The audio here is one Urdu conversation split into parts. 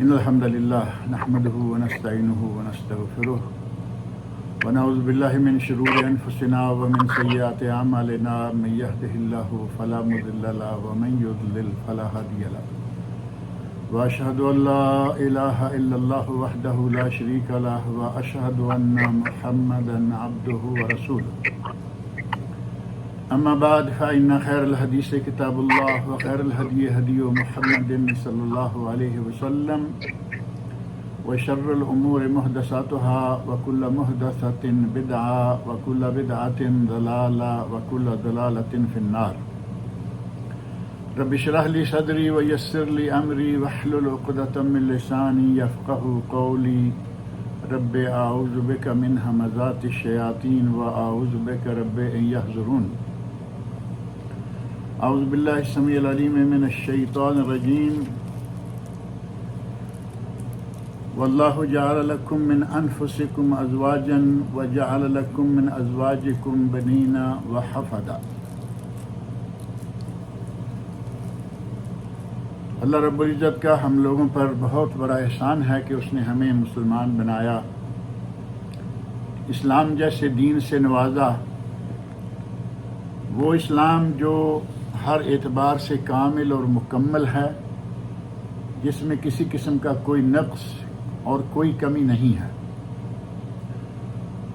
إن الحمد لله نحمده ونستعينه ونستغفره ونعوذ بالله من شرور أنفسنا ومن سيئات أعمالنا من يهده الله فلا مضل له ومن يضلل فلا هادي له وأشهد أن لا إله إلا الله وحده لا شريك له وأشهد أن محمدا عبده ورسوله أما بعد فإن خير الحديث كتاب الله وخير الهدي هدي محمد صلى الله عليه وسلم وشر الأمور محدثاتها وكل محدثة بدعة وكل بدعة ضلالة وكل ضلالة في النار رب اشرح لي صدري ويسر لي أمري واحلل عقدة من لساني يفقهوا قولي رب أعوذ بك من همزات الشياطين وأعوذ بك رب أن يحضرون أعوذ بالله السميع العليم من الشيطان الرجيم والله جعل لكم من أنفسكم أزواجا وجعل لكم من أزواجكم بنين وحفدا۔ اللہ رب العزت کا ہم لوگوں پر بہت بڑا احسان ہے کہ اس نے ہمیں مسلمان بنایا، اسلام جیسے دین سے نوازا، وہ اسلام جو ہر اعتبار سے کامل اور مکمل ہے، جس میں کسی قسم کا کوئی نقص اور کوئی کمی نہیں ہے،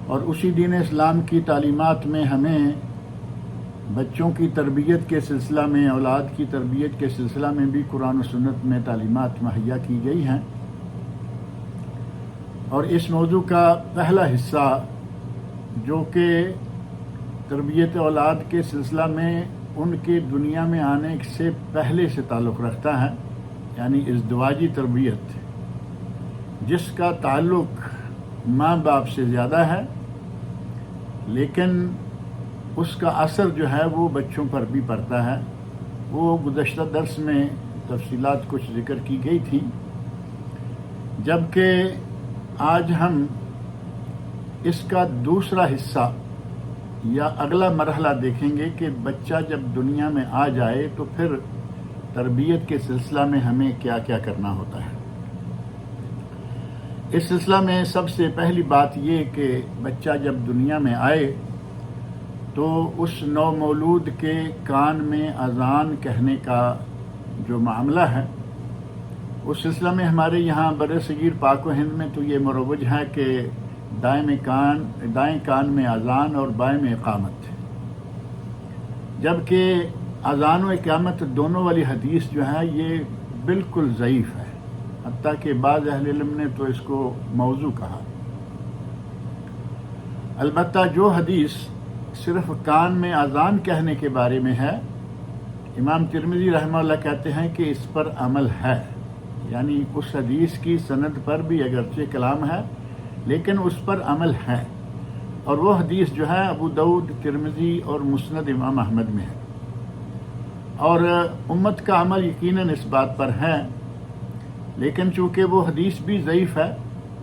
اور اسی دین اسلام کی تعلیمات میں ہمیں بچوں کی تربیت کے سلسلہ میں، اولاد کی تربیت کے سلسلہ میں بھی قرآن و سنت میں تعلیمات مہیا کی گئی ہیں، اور اس موضوع کا پہلا حصہ جو کہ تربیت اولاد کے سلسلہ میں ان کے دنیا میں آنے سے پہلے سے تعلق رکھتا ہے، یعنی ازدواجی تربیت، جس کا تعلق ماں باپ سے زیادہ ہے، لیکن اس کا اثر جو ہے وہ بچوں پر بھی پڑتا ہے۔ وہ گزشتہ درس میں تفصیلات کچھ ذکر کی گئی تھی، جبکہ آج ہم اس کا دوسرا حصہ یا اگلا مرحلہ دیکھیں گے کہ بچہ جب دنیا میں آ جائے تو پھر تربیت کے سلسلہ میں ہمیں کیا کیا کرنا ہوتا ہے۔ اس سلسلہ میں سب سے پہلی بات یہ کہ بچہ جب دنیا میں آئے تو اس نو مولود کے کان میں اذان کہنے کا جو معاملہ ہے، اس سلسلہ میں ہمارے یہاں برصغیر پاک و ہند میں تو یہ مروج ہے کہ دائیں کان میں اذان اور بائیں میں اقامت، جبکہ اذان و اقامت دونوں والی حدیث جو ہے یہ بالکل ضعیف ہے، حتیٰ کہ بعض اہل علم نے تو اس کو موضوع کہا۔ البتہ جو حدیث صرف کان میں اذان کہنے کے بارے میں ہے، امام ترمذی رحمہ اللہ کہتے ہیں کہ اس پر عمل ہے، یعنی اس حدیث کی سند پر بھی اگرچہ کلام ہے لیکن اس پر عمل ہے، اور وہ حدیث جو ہے ابو داؤد، ترمذی اور مسند امام احمد میں ہے، اور امت کا عمل یقیناً اس بات پر ہے، لیکن چونکہ وہ حدیث بھی ضعیف ہے۔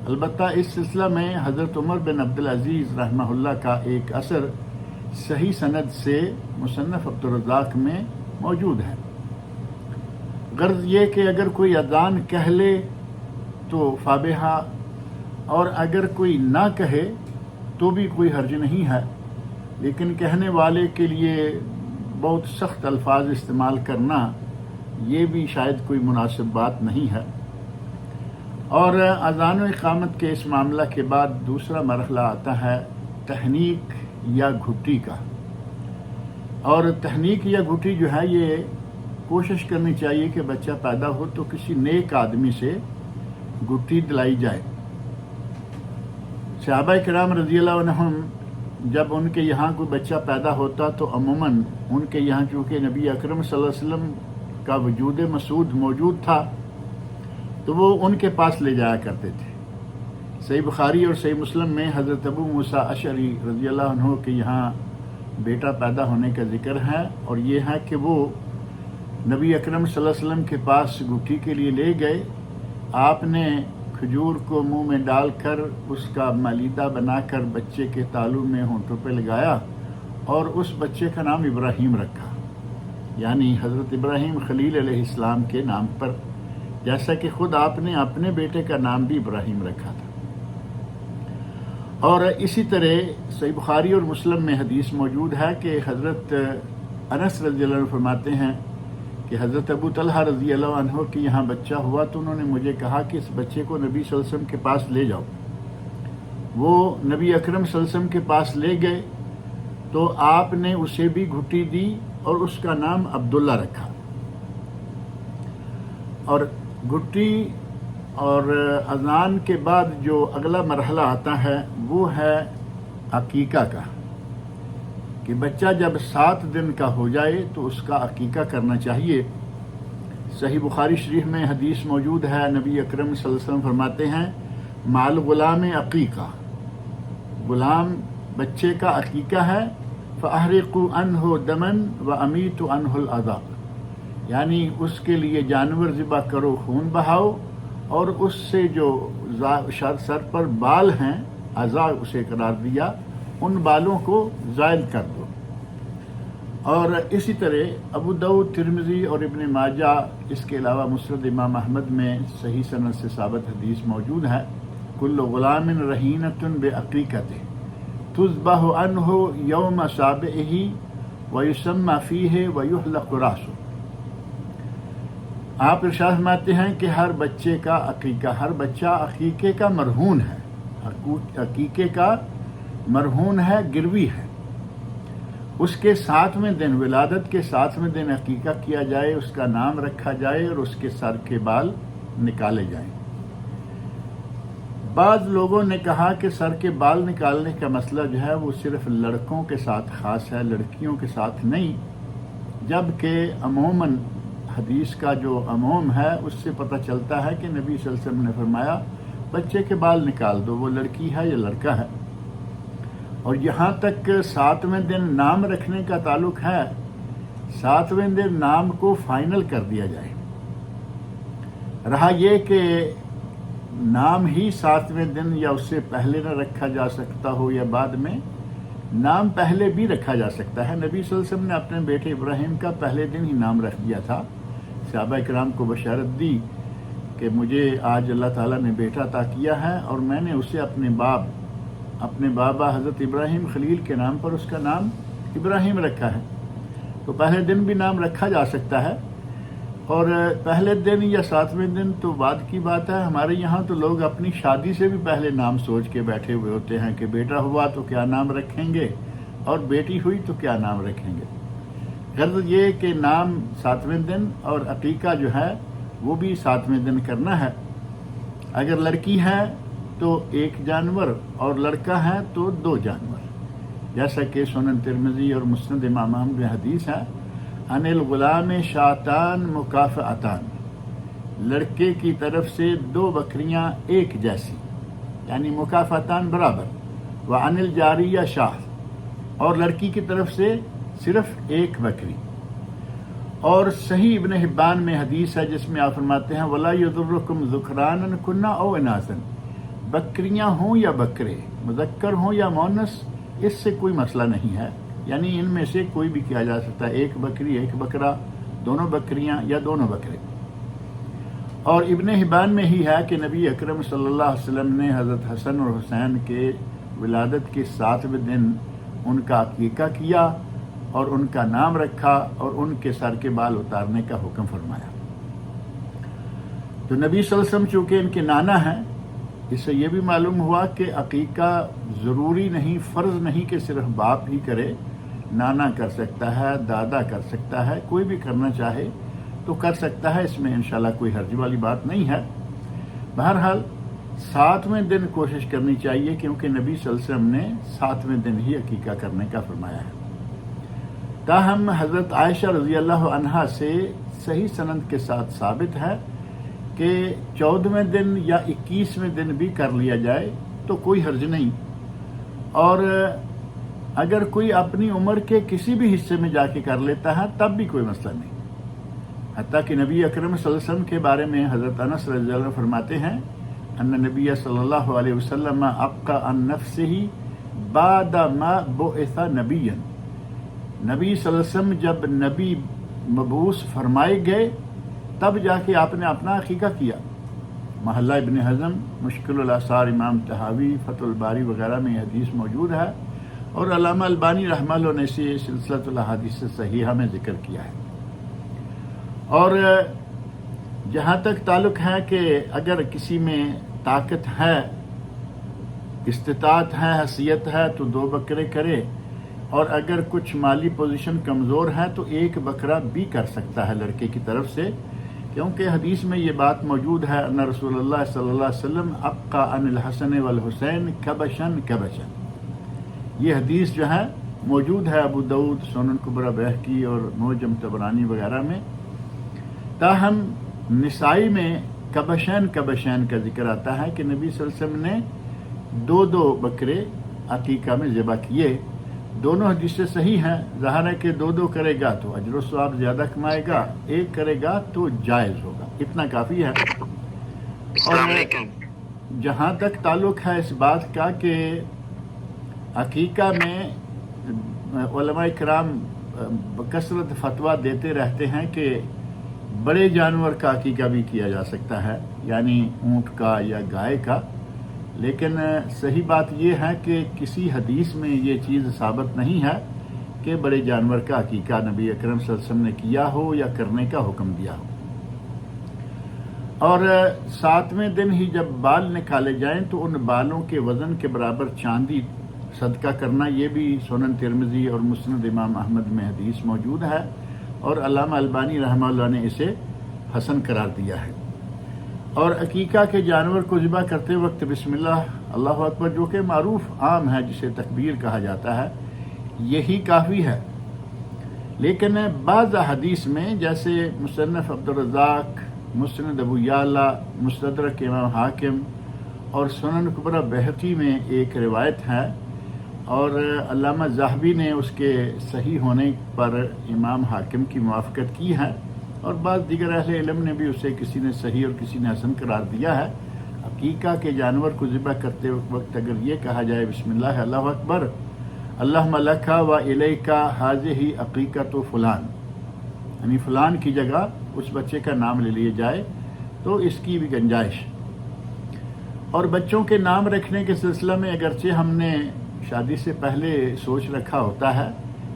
البتہ اس سلسلہ میں حضرت عمر بن عبدالعزیز رحمہ اللہ کا ایک اثر صحیح سند سے مصنف عبدالرزاق میں موجود ہے۔ غرض یہ کہ اگر کوئی اذان کہہ لے تو فابہا، اور اگر کوئی نہ کہے تو بھی کوئی حرج نہیں ہے، لیکن کہنے والے کے لیے بہت سخت الفاظ استعمال کرنا یہ بھی شاید کوئی مناسب بات نہیں ہے۔ اور اذان و اقامت کے اس معاملہ کے بعد دوسرا مرحلہ آتا ہے تحنیک یا گھٹی کا، اور تحنیک یا گھٹی جو ہے یہ کوشش کرنی چاہیے کہ بچہ پیدا ہو تو کسی نیک آدمی سے گھٹی دلائی جائے۔ صحابہ کرام رضی اللہ عنہم جب ان کے یہاں کوئی بچہ پیدا ہوتا تو عموماً ان کے یہاں چونکہ نبی اکرم صلی اللہ علیہ وسلم کا وجود مسعود موجود تھا تو وہ ان کے پاس لے جایا کرتے تھے۔ صحیح بخاری اور صحیح مسلم میں حضرت ابو موسیٰ اشعری رضی اللہ عنہ کے یہاں بیٹا پیدا ہونے کا ذکر ہے، اور یہ ہے کہ وہ نبی اکرم صلی اللہ علیہ وسلم کے پاس گٹھی کے لیے لے گئے، آپ نے کھجور کو منہ میں ڈال کر اس کا ملیدہ بنا کر بچے کے تالو میں ہونٹوں پہ لگایا اور اس بچے کا نام ابراہیم رکھا، یعنی حضرت ابراہیم خلیل علیہ السلام کے نام پر جیسا کہ خود آپ نے اپنے بیٹے کا نام بھی ابراہیم رکھا تھا۔ اور اسی طرح صحیح بخاری اور مسلم میں حدیث موجود ہے کہ حضرت انس رضی اللہ عنہ فرماتے ہیں کہ حضرت ابو طلحہ رضی اللہ عنہ کے یہاں بچہ ہوا تو انہوں نے مجھے کہا کہ اس بچے کو نبی صلی اللہ علیہ وسلم کے پاس لے جاؤ۔ وہ نبی اکرم صلی اللہ علیہ وسلم کے پاس لے گئے تو آپ نے اسے بھی گھٹی دی اور اس کا نام عبداللہ رکھا۔ اور گھٹی اور اذان کے بعد جو اگلا مرحلہ آتا ہے وہ ہے عقیقہ کا، کہ بچہ جب 7 دن کا ہو جائے تو اس کا عقیقہ کرنا چاہیے۔ صحیح بخاری شریف میں حدیث موجود ہے، نبی اکرم صلی اللہ علیہ وسلم فرماتے ہیں مال غلام عقیقہ، غلام بچے کا عقیقہ ہے، فَأَحْرِقُوا عَنْهُ دَمًا وَأَمِيتُ عَنْهُ الْأَذَى، یعنی اس کے لیے جانور ذبح کرو، خون بہاؤ، اور اس سے جو سر پر بال ہیں، اعضاء اسے قرار دیا، ان بالوں کو زائل کر دو۔ اور اسی طرح ابو داؤد، ترمذی اور ابن ماجہ، اس کے علاوہ مسند امام احمد میں صحیح سند سے ثابت حدیث موجود ہے، کل غلام رہینۃ بعقیقتہ تذبح عنہ یوم سابعہ ویسمى فیہ ویحلق راسہ۔ آپ ارشاد فرماتے ہیں کہ ہر بچے کا عقیقہ، ہر بچہ عقیقے کا مرہون ہے، عقیقے کا مرہون ہے، گروی ہے۔ اس کے 7ویں دن، ولادت کے 7ویں دن عقیقہ کیا جائے، اس کا نام رکھا جائے اور اس کے سر کے بال نکالے جائیں۔ بعض لوگوں نے کہا کہ سر کے بال نکالنے کا مسئلہ جو ہے وہ صرف لڑکوں کے ساتھ خاص ہے، لڑکیوں کے ساتھ نہیں، جبکہ عموماً حدیث کا جو عموم ہے اس سے پتہ چلتا ہے کہ نبی صلی اللہ علیہ وسلم نے فرمایا بچے کے بال نکال دو، وہ لڑکی ہے یا لڑکا ہے۔ اور یہاں تک 7ویں دن نام رکھنے کا تعلق ہے، 7ویں دن نام کو فائنل کر دیا جائے۔ رہا یہ کہ نام ہی 7ویں دن یا اس سے پہلے نہ رکھا جا سکتا ہو یا بعد میں، نام پہلے بھی رکھا جا سکتا ہے۔ نبی صلی اللہ علیہ وسلم نے اپنے بیٹے ابراہیم کا پہلے دن ہی نام رکھ دیا تھا، صحابہ کرام کو بشارت دی کہ مجھے آج اللہ تعالیٰ نے بیٹا عطا کیا ہے اور میں نے اسے اپنے بابا حضرت ابراہیم خلیل کے نام پر اس کا نام ابراہیم رکھا ہے۔ تو پہلے دن بھی نام رکھا جا سکتا ہے، اور پہلے دن یا 7ویں دن تو بعد کی بات ہے۔ ہمارے یہاں تو لوگ اپنی شادی سے بھی پہلے نام سوچ کے بیٹھے ہوئے ہوتے ہیں کہ بیٹا ہوا تو کیا نام رکھیں گے، اور بیٹی ہوئی تو کیا نام رکھیں گے۔ غرض یہ کہ نام 7ویں دن، اور عقیقہ جو ہے وہ بھی 7ویں دن کرنا ہے۔ اگر لڑکی ہے تو 1 جانور اور لڑکا ہے تو 2 جانور، جیسا کہ سنن ترمذی اور مسند امام احمد میں حدیث ہے، ان الغلام شاتان مکافئتان، لڑکے کی طرف سے 2 بکریاں ایک جیسی، یعنی مکافئتان برابر، وعن الجاریہ شاہ، اور لڑکی کی طرف سے صرف 1 بکری۔ اور صحیح ابن حبان میں حدیث ہے جس میں آپ فرماتے ہیں وَلَا يَضُرُّكُمْ ذُكْرَانًا كُنَّ أَوْ إِنَاثًا، بکریاں ہوں یا بکرے، مذکر ہوں یا مؤنث، اس سے کوئی مسئلہ نہیں ہے، یعنی ان میں سے کوئی بھی کیا جا سکتا ہے، 1 بکری 1 بکرا، دونوں بکریاں یا دونوں بکرے۔ اور ابن حبان میں ہی ہے کہ نبی اکرم صلی اللہ علیہ وسلم نے حضرت حسن اور حسین کے ولادت کے 7ویں دن ان کا عقیقہ کیا اور ان کا نام رکھا اور ان کے سر کے بال اتارنے کا حکم فرمایا۔ تو نبی صلی اللہ علیہ وسلم چونکہ ان کے نانا ہیں، اس سے یہ بھی معلوم ہوا کہ عقیقہ ضروری نہیں، فرض نہیں کہ صرف باپ ہی کرے، نانا کر سکتا ہے، دادا کر سکتا ہے، کوئی بھی کرنا چاہے تو کر سکتا ہے، اس میں انشاءاللہ کوئی حرج والی بات نہیں ہے۔ بہرحال 7ویں دن کوشش کرنی چاہیے، کیونکہ نبی صلی اللہ علیہ وسلم نے 7ویں دن ہی عقیقہ کرنے کا فرمایا ہے۔ تاہم حضرت عائشہ رضی اللہ عنہا سے صحیح سند کے ساتھ ثابت ہے کہ 14ویں دن یا 21ویں دن بھی کر لیا جائے تو کوئی حرج نہیں، اور اگر کوئی اپنی عمر کے کسی بھی حصے میں جا کے کر لیتا ہے تب بھی کوئی مسئلہ نہیں۔ حتیٰ کہ نبی اکرم صلی اللہ علیہ وسلم کے بارے میں حضرت انس رضی اللہ عنہ فرماتے ہیں ان نبی صلی اللہ علیہ وسلم ابقى عن نفسه بعد ما بعث نبیا، نبی صلی اللہ علیہ وسلم جب نبی مبعوث فرمائے گئے تب جا کے آپ نے اپنا عقیقہ کیا۔ محلہ ابن حزم، مشکل الاثار امام طحاوی، فتح الباری وغیرہ میں یہ حدیث موجود ہے، اور علامہ البانی رحمہ اللہ نے اسے سلسلۃ الاحادیث صحیحہ میں ذکر کیا ہے۔ اور جہاں تک تعلق ہے کہ اگر کسی میں طاقت ہے، استطاعت ہے، حیثیت ہے تو 2 بکرے کرے، اور اگر کچھ مالی پوزیشن کمزور ہے تو 1 بکرا بھی کر سکتا ہے لڑکے کی طرف سے، کیونکہ حدیث میں یہ بات موجود ہے ان رسول اللہ صلی اللہ علیہ وسلم ابقى عن الحسن والحسین کبشن کبشن۔ یہ حدیث جو ہے موجود ہے ابو داؤد، سنن کبری بہقی اور معجم طبرانی وغیرہ میں۔ تاہم نسائی میں کبشین کبشین کا ذکر آتا ہے کہ نبی صلی اللہ علیہ وسلم نے 2 بکرے عقیقہ میں ذبح کیے۔ دونوں حدیثیں صحیح ہیں۔ ظاہر ہے کہ 2 کرے گا تو اجر و ثواب زیادہ کمائے گا، 1 کرے گا تو جائز ہوگا، اتنا کافی ہے۔ اور جہاں تک تعلق ہے اس بات کا کہ عقیقہ میں علماء کرام بکثرت فتویٰ دیتے رہتے ہیں کہ بڑے جانور کا عقیقہ بھی کیا جا سکتا ہے، یعنی اونٹ کا یا گائے کا، لیکن صحیح بات یہ ہے کہ کسی حدیث میں یہ چیز ثابت نہیں ہے کہ بڑے جانور کا عقیقہ نبی اکرم صلی اللہ علیہ وسلم نے کیا ہو یا کرنے کا حکم دیا ہو۔ اور 7ویں دن ہی جب بال نکالے جائیں تو ان بالوں کے وزن کے برابر چاندی صدقہ کرنا، یہ بھی سنن ترمذی اور مسند امام احمد میں حدیث موجود ہے، اور علامہ البانی رحمہ اللہ نے اسے حسن قرار دیا ہے۔ اور عقیقہ کے جانور کو ذبح کرتے وقت بسم اللہ اللہ اکبر، جو کہ معروف عام ہے، جسے تکبیر کہا جاتا ہے، یہی کافی ہے۔ لیکن بعض حدیث میں جیسے مصنف عبدالرزاق، مسند ابو یعلا، مستدرک امام حاکم اور سنن کبری بہقی میں ایک روایت ہے، اور علامہ ذہبی نے اس کے صحیح ہونے پر امام حاکم کی موافقت کی ہے، اور بعض دیگر اہل علم نے بھی اسے کسی نے صحیح اور کسی نے حسن قرار دیا ہے۔ عقیقہ کے جانور کو ذبح کرتے وقت اگر یہ کہا جائے بسم اللہ اللہ اکبر اللہم لک و الیک ھذہ عقیقۃ فلان، یعنی فلان کی جگہ اس بچے کا نام لے لیا جائے تو اس کی بھی گنجائش۔ اور بچوں کے نام رکھنے کے سلسلہ میں اگرچہ ہم نے شادی سے پہلے سوچ رکھا ہوتا ہے،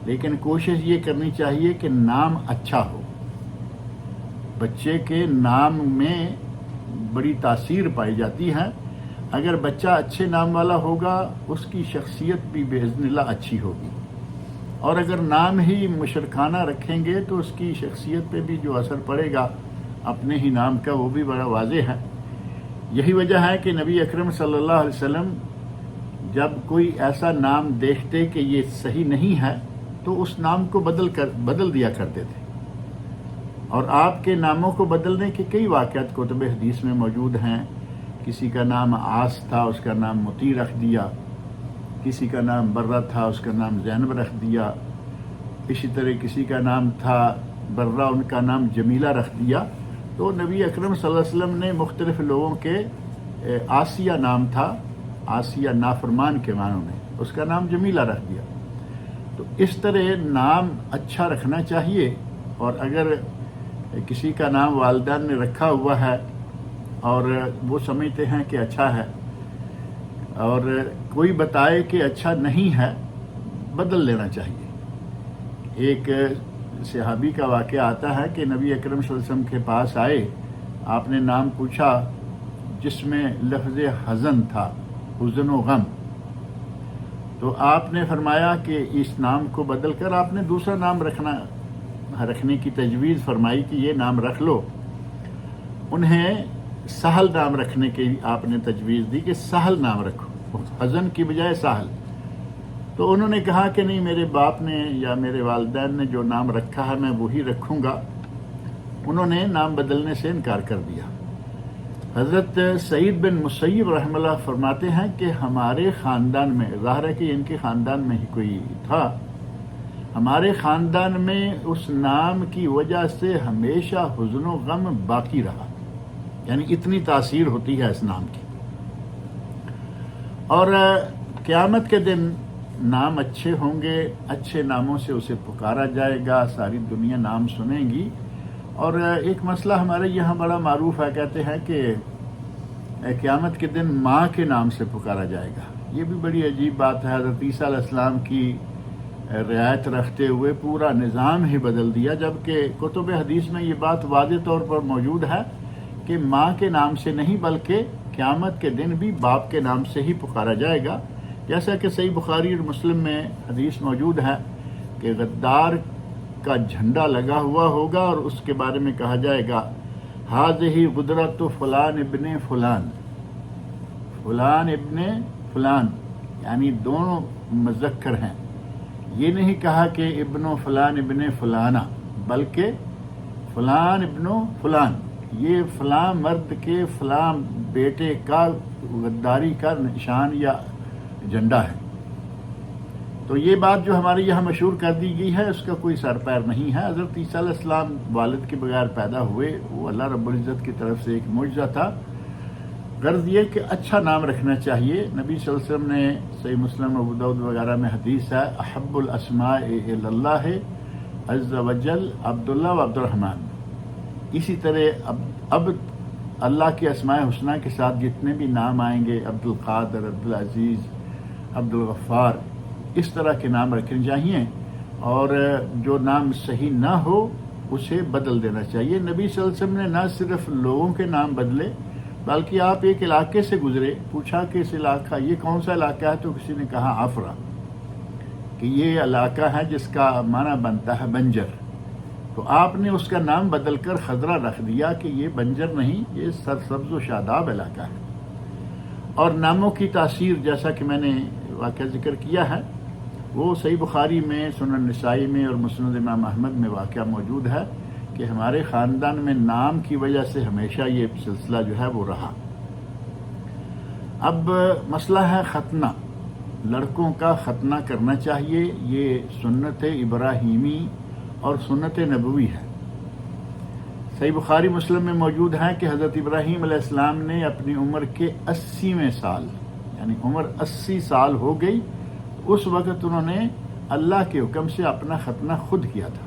لیکن کوشش یہ کرنی چاہیے کہ نام اچھا ہو۔ بچے کے نام میں بڑی تاثیر پائی جاتی ہے۔ اگر بچہ اچھے نام والا ہوگا اس کی شخصیت بھی باذن اللہ اچھی ہوگی، اور اگر نام ہی مشرکانہ رکھیں گے تو اس کی شخصیت پہ بھی جو اثر پڑے گا اپنے ہی نام کا وہ بھی بڑا واضح ہے۔ یہی وجہ ہے کہ نبی اکرم صلی اللہ علیہ وسلم جب کوئی ایسا نام دیکھتے کہ یہ صحیح نہیں ہے تو اس نام کو بدل دیا کرتے تھے، اور آپ کے ناموں کو بدلنے کے کئی واقعات کتب حدیث میں موجود ہیں۔ کسی کا نام عاص تھا، اس کا نام مطیع رکھ دیا، کسی کا نام برہ تھا، اس کا نام زینب رکھ دیا، اسی طرح کسی کا نام تھا برہ، ان کا نام جمیلہ رکھ دیا۔ تو نبی اکرم صلی اللہ علیہ وسلم نے مختلف لوگوں کے آسیہ نام تھا، آسیہ نافرمان کے معنوں میں، اس کا نام جمیلہ رکھ دیا۔ تو اس طرح نام اچھا رکھنا چاہیے، اور اگر کسی کا نام والدین نے رکھا ہوا ہے اور وہ سمجھتے ہیں کہ اچھا ہے، اور کوئی بتائے کہ اچھا نہیں ہے، بدل لینا چاہیے۔ ایک صحابی کا واقعہ آتا ہے کہ نبی اکرم صلی اللہ علیہ وسلم کے پاس آئے، آپ نے نام پوچھا جس میں لفظ حزن تھا، حزن و غم، تو آپ نے فرمایا کہ اس نام کو بدل کر آپ نے دوسرا نام رکھنے کی تجویز فرمائی کہ یہ نام رکھ لو۔ انہیں سہل نام رکھنے کی آپ نے تجویز دی کہ سہل نام رکھو، حزن کی بجائے سہل۔ تو انہوں نے کہا کہ نہیں، میرے باپ نے یا میرے والدین نے جو نام رکھا ہے میں وہی رکھوں گا۔ انہوں نے نام بدلنے سے انکار کر دیا۔ حضرت سعید بن مسیب رحمہ اللہ فرماتے ہیں کہ ہمارے خاندان میں، ظاہر ہے کہ ان کے خاندان میں ہی کوئی تھا، ہمارے خاندان میں اس نام کی وجہ سے ہمیشہ حزن و غم باقی رہا، یعنی اتنی تاثیر ہوتی ہے اس نام کی۔ اور قیامت کے دن نام اچھے ہوں گے، اچھے ناموں سے اسے پکارا جائے گا، ساری دنیا نام سنیں گی، اور ایک مسئلہ ہمارے یہاں بڑا معروف ہے، کہتے ہیں کہ قیامت کے دن ماں کے نام سے پکارا جائے گا۔ یہ بھی بڑی عجیب بات ہے۔ حضرت عیسیٰ علیہ السلام کی رعایت رکھتے ہوئے پورا نظام ہی بدل دیا، جبکہ کتب حدیث میں یہ بات واضح طور پر موجود ہے کہ ماں کے نام سے نہیں بلکہ قیامت کے دن بھی باپ کے نام سے ہی پکارا جائے گا، جیسا کہ صحیح بخاری اور مسلم میں حدیث موجود ہے کہ غدار کا جھنڈا لگا ہوا ہوگا اور اس کے بارے میں کہا جائے گا ہذہ غدرۃ فلان ابن فلان، فلان ابن فلان، یعنی دونوں مذکر ہیں۔ یہ نہیں کہا کہ ابن فلان ابن فلانا، بلکہ فلان ابن فلان، یہ فلاں مرد کے فلاں بیٹے کا غداری کا نشان یا جھنڈا ہے۔ تو یہ بات جو ہمارے یہاں مشہور کر دی گئی ہے اس کا کوئی سر پیر نہیں ہے۔ حضرت عیسیٰ علیہ السلام والد کے بغیر پیدا ہوئے، وہ اللہ رب العزت کی طرف سے ایک معجزہ تھا۔ غرض یہ کہ اچھا نام رکھنا چاہیے۔ نبی صلی اللہ علیہ وسلم نے صحیح مسلم ابو داؤد وغیرہ میں حدیث ہے احب الاسماء الی اللہ عز وجل عبداللہ و عبد الرحمن۔ اسی طرح اب اللہ کے اسماء حسنہ کے ساتھ جتنے بھی نام آئیں گے، عبد القادر، عبد العزیز، عبد الغفار، اس طرح کے نام رکھنے چاہیے، اور جو نام صحیح نہ ہو اسے بدل دینا چاہیے۔ نبی صلی اللہ علیہ وسلم نے نہ صرف لوگوں کے نام بدلے بلکہ آپ ایک علاقے سے گزرے، پوچھا کہ اس علاقہ یہ کون سا علاقہ ہے، تو کسی نے کہا عفرہ، کہ یہ علاقہ ہے جس کا معنی بنتا ہے بنجر، تو آپ نے اس کا نام بدل کر خضرہ رکھ دیا کہ یہ بنجر نہیں، یہ سرسبز و شاداب علاقہ ہے۔ اور ناموں کی تاثیر جیسا کہ میں نے واقعہ ذکر کیا ہے وہ صحیح بخاری میں، سنن نسائی میں اور مسند امام احمد میں واقعہ موجود ہے کہ ہمارے خاندان میں نام کی وجہ سے ہمیشہ یہ سلسلہ جو ہے وہ رہا۔ اب مسئلہ ہے ختنہ، لڑکوں کا ختنہ کرنا چاہیے، یہ سنت ابراہیمی اور سنت نبوی ہے۔ صحیح بخاری مسلم میں موجود ہے کہ حضرت ابراہیم علیہ السلام نے اپنی عمر کے 80ویں سال، یعنی عمر 80 سال ہو گئی، اس وقت انہوں نے اللہ کے حکم سے اپنا ختنہ خود کیا تھا۔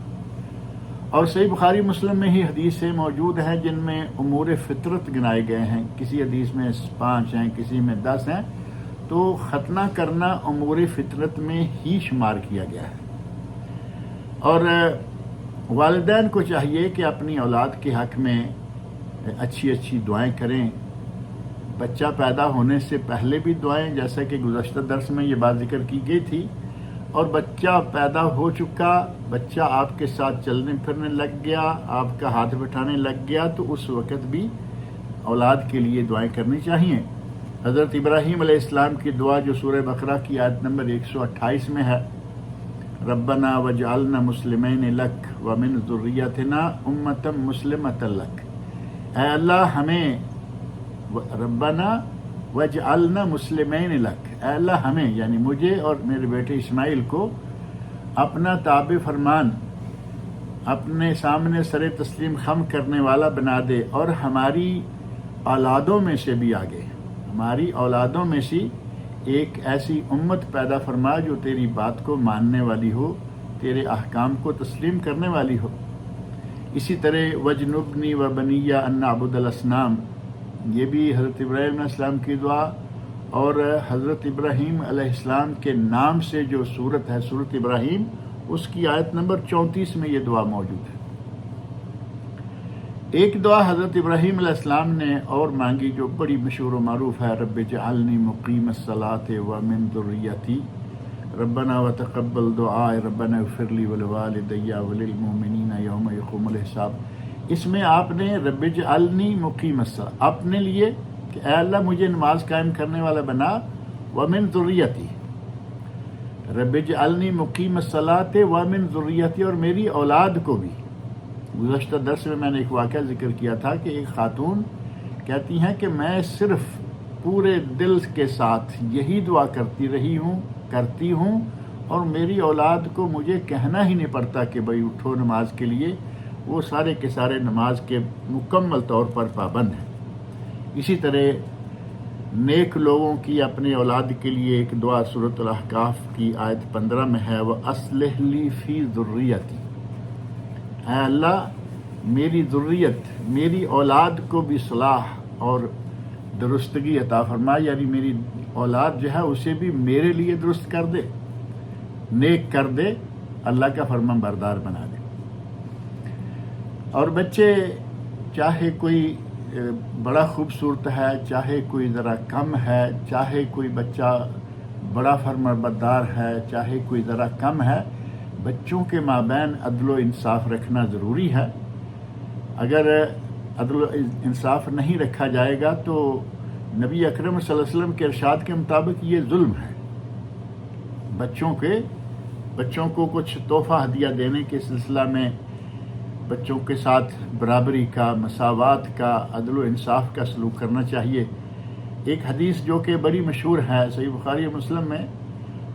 اور صحیح بخاری مسلم میں ہی حدیثیں موجود ہیں جن میں امور فطرت گنائے گئے ہیں، کسی حدیث میں 5 ہیں، کسی میں 10 ہیں، تو ختنہ کرنا امور فطرت میں ہی شمار کیا گیا ہے۔ اور والدین کو چاہیے کہ اپنی اولاد کے حق میں اچھی اچھی دعائیں کریں، بچہ پیدا ہونے سے پہلے بھی دعائیں، جیسا کہ گزشتہ درس میں یہ بات ذکر کی گئی تھی، اور بچہ پیدا ہو چکا، بچہ آپ کے ساتھ چلنے پھرنے لگ گیا، آپ کا ہاتھ بٹھانے لگ گیا، تو اس وقت بھی اولاد کے لیے دعائیں کرنی چاہیے۔ حضرت ابراہیم علیہ السلام کی دعا جو سورہ بقرہ کی آیت نمبر 128 میں ہے، ربنا وجعلنا مسلمین لک ومن ذریتنا امۃ مسلمۃ لک، اے اللہ ہمیں، ربنا وجعلنا مسلمین لک، اے اللہ ہمیں یعنی مجھے اور میرے بیٹے اسماعیل کو اپنا تابع فرمان، اپنے سامنے سر تسلیم خم کرنے والا بنا دے، اور ہماری اولادوں میں سے بھی آگے، ہماری اولادوں میں سے ایک ایسی امت پیدا فرما جو تیری بات کو ماننے والی ہو، تیرے احکام کو تسلیم کرنے والی ہو۔ اسی طرح وجنبنی و بنی ان نعبد الاصنام، یہ بھی حضرت ابراہیم علیہ السلام کی دعا، اور حضرت ابراہیم علیہ السلام کے نام سے جو سورت ہے سورت ابراہیم، اس کی آیت نمبر 34 میں یہ دعا موجود ہے۔ ایک دعا حضرت ابراہیم علیہ السلام نے اور مانگی جو بڑی مشہور و معروف ہے، رب اجعلنی مقیم الصلاۃ ومن ذریتی ربنا وتقبل دعاء ربنا اغفر لی ولوالدی وللمؤمنین یوم یقوم الحساب۔ اس میں آپ نے رب اجعلنی مقیم الصلاۃ اپنے لیے کہ اے اللہ مجھے نماز قائم کرنے والا بنا، ومن ذریتی، رب اجعلنی مقیم الصلاۃ ومن ذریتی، اور میری اولاد کو بھی۔ گزشتہ درس میں نے ایک واقعہ ذکر کیا تھا کہ ایک خاتون کہتی ہیں کہ میں صرف پورے دل کے ساتھ یہی دعا کرتی ہوں اور میری اولاد کو مجھے کہنا ہی نہیں پڑتا کہ بھائی اٹھو نماز کے لیے، وہ سارے کے سارے نماز کے مکمل طور پر پابند ہیں۔ اسی طرح نیک لوگوں کی اپنے اولاد کے لیے ایک دعا سورۃ الاحقاف کی آیت 15 میں ہے، وَأَصْلِحْ لِي فِي ذُرِّيَّتِي، اے اللہ میری ذریت، میری اولاد کو بھی صلاح اور درستگی عطا فرما، یعنی میری اولاد جو ہے اسے بھی میرے لیے درست کر دے، نیک کر دے، اللہ کا فرمان بردار بنا دے۔ اور بچے چاہے کوئی بڑا خوبصورت ہے، چاہے کوئی ذرا کم ہے، چاہے کوئی بچہ بڑا فرمانبردار ہے، چاہے کوئی ذرا کم ہے، بچوں کے مابین عدل و انصاف رکھنا ضروری ہے۔ اگر عدل و انصاف نہیں رکھا جائے گا تو نبی اکرم صلی اللہ علیہ وسلم کے ارشاد کے مطابق یہ ظلم ہے۔ بچوں کو کچھ تحفہ ہدیہ دینے کے سلسلہ میں بچوں کے ساتھ برابری کا، مساوات کا، عدل و انصاف کا سلوک کرنا چاہیے۔ ایک حدیث جو کہ بڑی مشہور ہے، صحیح بخاری و مسلم میں،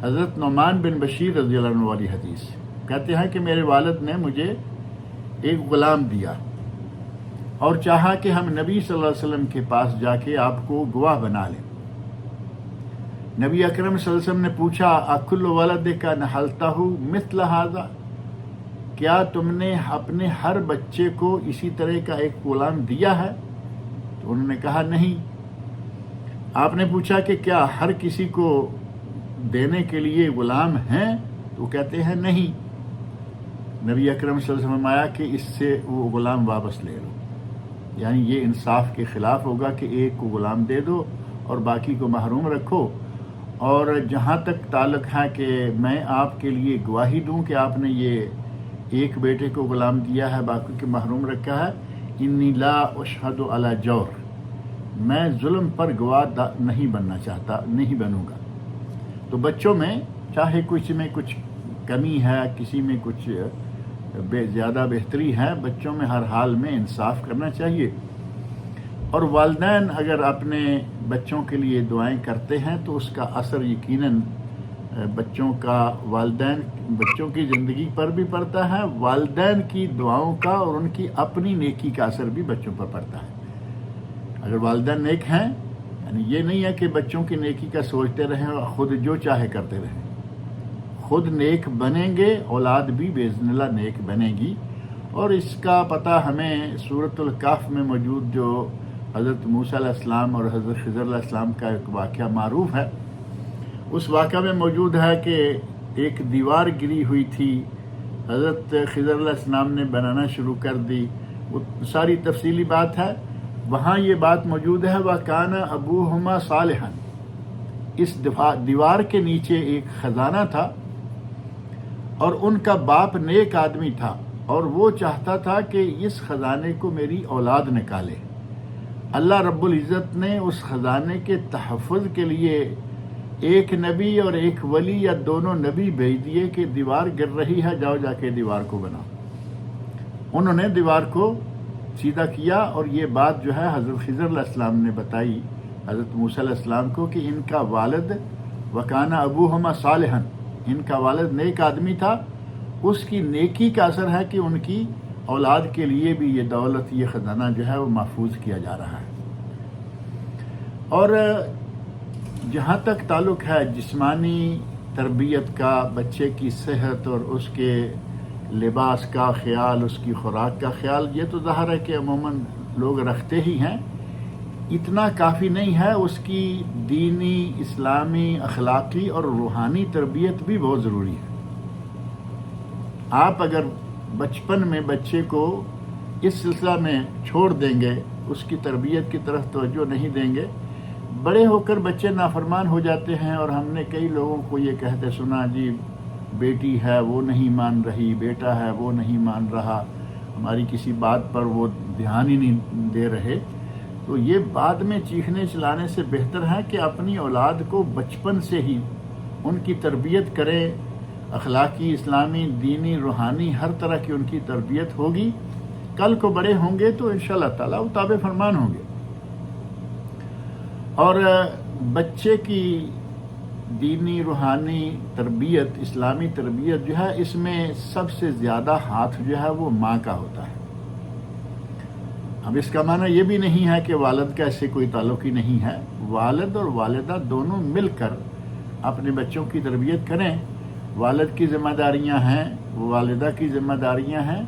حضرت نعمان بن بشیر رضی اللہ عنہ والی حدیث، کہتے ہیں کہ میرے والد نے مجھے ایک غلام دیا اور چاہا کہ ہم نبی صلی اللہ علیہ وسلم کے پاس جا کے آپ کو گواہ بنا لیں۔ نبی اکرم صلی اللہ علیہ وسلم نے پوچھا اکل ولدک نحلتہ مثل ھذا، کیا تم نے اپنے ہر بچے کو اسی طرح کا ایک غلام دیا ہے؟ تو انہوں نے کہا نہیں۔ آپ نے پوچھا کہ کیا ہر کسی کو دینے کے لیے غلام ہیں؟ تو وہ کہتے ہیں نہیں۔ نبی اکرم صلی اللہ علیہ وسلم آیا کہ اس سے وہ غلام واپس لے لو، یعنی یہ انصاف کے خلاف ہوگا کہ ایک کو غلام دے دو اور باقی کو محروم رکھو۔ اور جہاں تک تعلق ہے کہ میں آپ کے لیے گواہی دوں کہ آپ نے یہ ایک بیٹے کو غلام دیا ہے، باقی کو محروم رکھا ہے، انی لا اشہد علی جور، میں ظلم پر گواہ نہیں بننا چاہتا، نہیں بنوں گا۔ تو بچوں میں چاہے کچھ میں کچھ کمی ہے، کسی میں کچھ زیادہ بہتری ہے، بچوں میں ہر حال میں انصاف کرنا چاہیے۔ اور والدین اگر اپنے بچوں کے لیے دعائیں کرتے ہیں تو اس کا اثر یقیناً بچوں کی زندگی پر بھی پڑتا ہے، والدین کی دعاؤں کا اور ان کی اپنی نیکی کا اثر بھی بچوں پر پڑتا ہے۔ اگر والدین نیک ہیں، یعنی یہ نہیں ہے کہ بچوں کی نیکی کا سوچتے رہیں اور خود جو چاہے کرتے رہیں، خود نیک بنیں گے، اولاد بھی باذن اللہ نیک بنے گی۔ اور اس کا پتہ ہمیں سورۃ الکہف میں موجود جو حضرت موسیٰ علیہ السلام اور حضرت خضر علیہ السلام کا ایک واقعہ معروف ہے، اس واقعہ میں موجود ہے کہ ایک دیوار گری ہوئی تھی، حضرت خضر علیہ السلام نے بنانا شروع کر دی، وہ ساری تفصیلی بات ہے، وہاں یہ بات موجود ہے وَكَانَ أَبُوهُمَا صَالِحًا، اس دیوار کے نیچے ایک خزانہ تھا اور ان کا باپ نیک آدمی تھا اور وہ چاہتا تھا کہ اس خزانے کو میری اولاد نکالے۔ اللہ رب العزت نے اس خزانے کے تحفظ کے لیے ایک نبی اور ایک ولی یا دونوں نبی بھیج دیے کہ دیوار گر رہی ہے، جاؤ جا کے دیوار کو بناؤ۔ انہوں نے دیوار کو سیدھا کیا اور یہ بات جو ہے حضرت خضر علیہ السلام نے بتائی حضرت موسیٰ علیہ السلام کو کہ ان کا والد وَكَانَ أَبُوهُمَا صَالِحًا، ان کا والد نیک آدمی تھا، اس کی نیکی کا اثر ہے کہ ان کی اولاد کے لیے بھی یہ دولت، یہ خزانہ جو ہے وہ محفوظ کیا جا رہا ہے۔ اور جہاں تک تعلق ہے جسمانی تربیت کا، بچے کی صحت اور اس کے لباس کا خیال، اس کی خوراک کا خیال، یہ تو ظاہر ہے کہ عموماً لوگ رکھتے ہی ہیں، اتنا کافی نہیں ہے، اس کی دینی، اسلامی، اخلاقی اور روحانی تربیت بھی بہت ضروری ہے۔ آپ اگر بچپن میں بچے کو اس سلسلہ میں چھوڑ دیں گے، اس کی تربیت کی طرف توجہ نہیں دیں گے، بڑے ہو کر بچے نافرمان ہو جاتے ہیں۔ اور ہم نے کئی لوگوں کو یہ کہتے سنا، جی بیٹی ہے وہ نہیں مان رہی، بیٹا ہے وہ نہیں مان رہا، ہماری کسی بات پر وہ دھیان ہی نہیں دے رہے۔ تو یہ بعد میں چیخنے چلانے سے بہتر ہے کہ اپنی اولاد کو بچپن سے ہی ان کی تربیت کریں، اخلاقی، اسلامی، دینی، روحانی، ہر طرح کی ان کی تربیت ہوگی، کل کو بڑے ہوں گے تو انشاءاللہ تعالیٰ وہ تابع فرمان ہوں گے۔ اور بچے کی دینی، روحانی تربیت، اسلامی تربیت جو ہے، اس میں سب سے زیادہ ہاتھ جو ہے وہ ماں کا ہوتا ہے۔ اب اس کا معنی یہ بھی نہیں ہے کہ والد کا اس سے کوئی تعلق ہی نہیں ہے، والد اور والدہ دونوں مل کر اپنے بچوں کی تربیت کریں۔ والد کی ذمہ داریاں ہیں، والدہ کی ذمہ داریاں ہیں،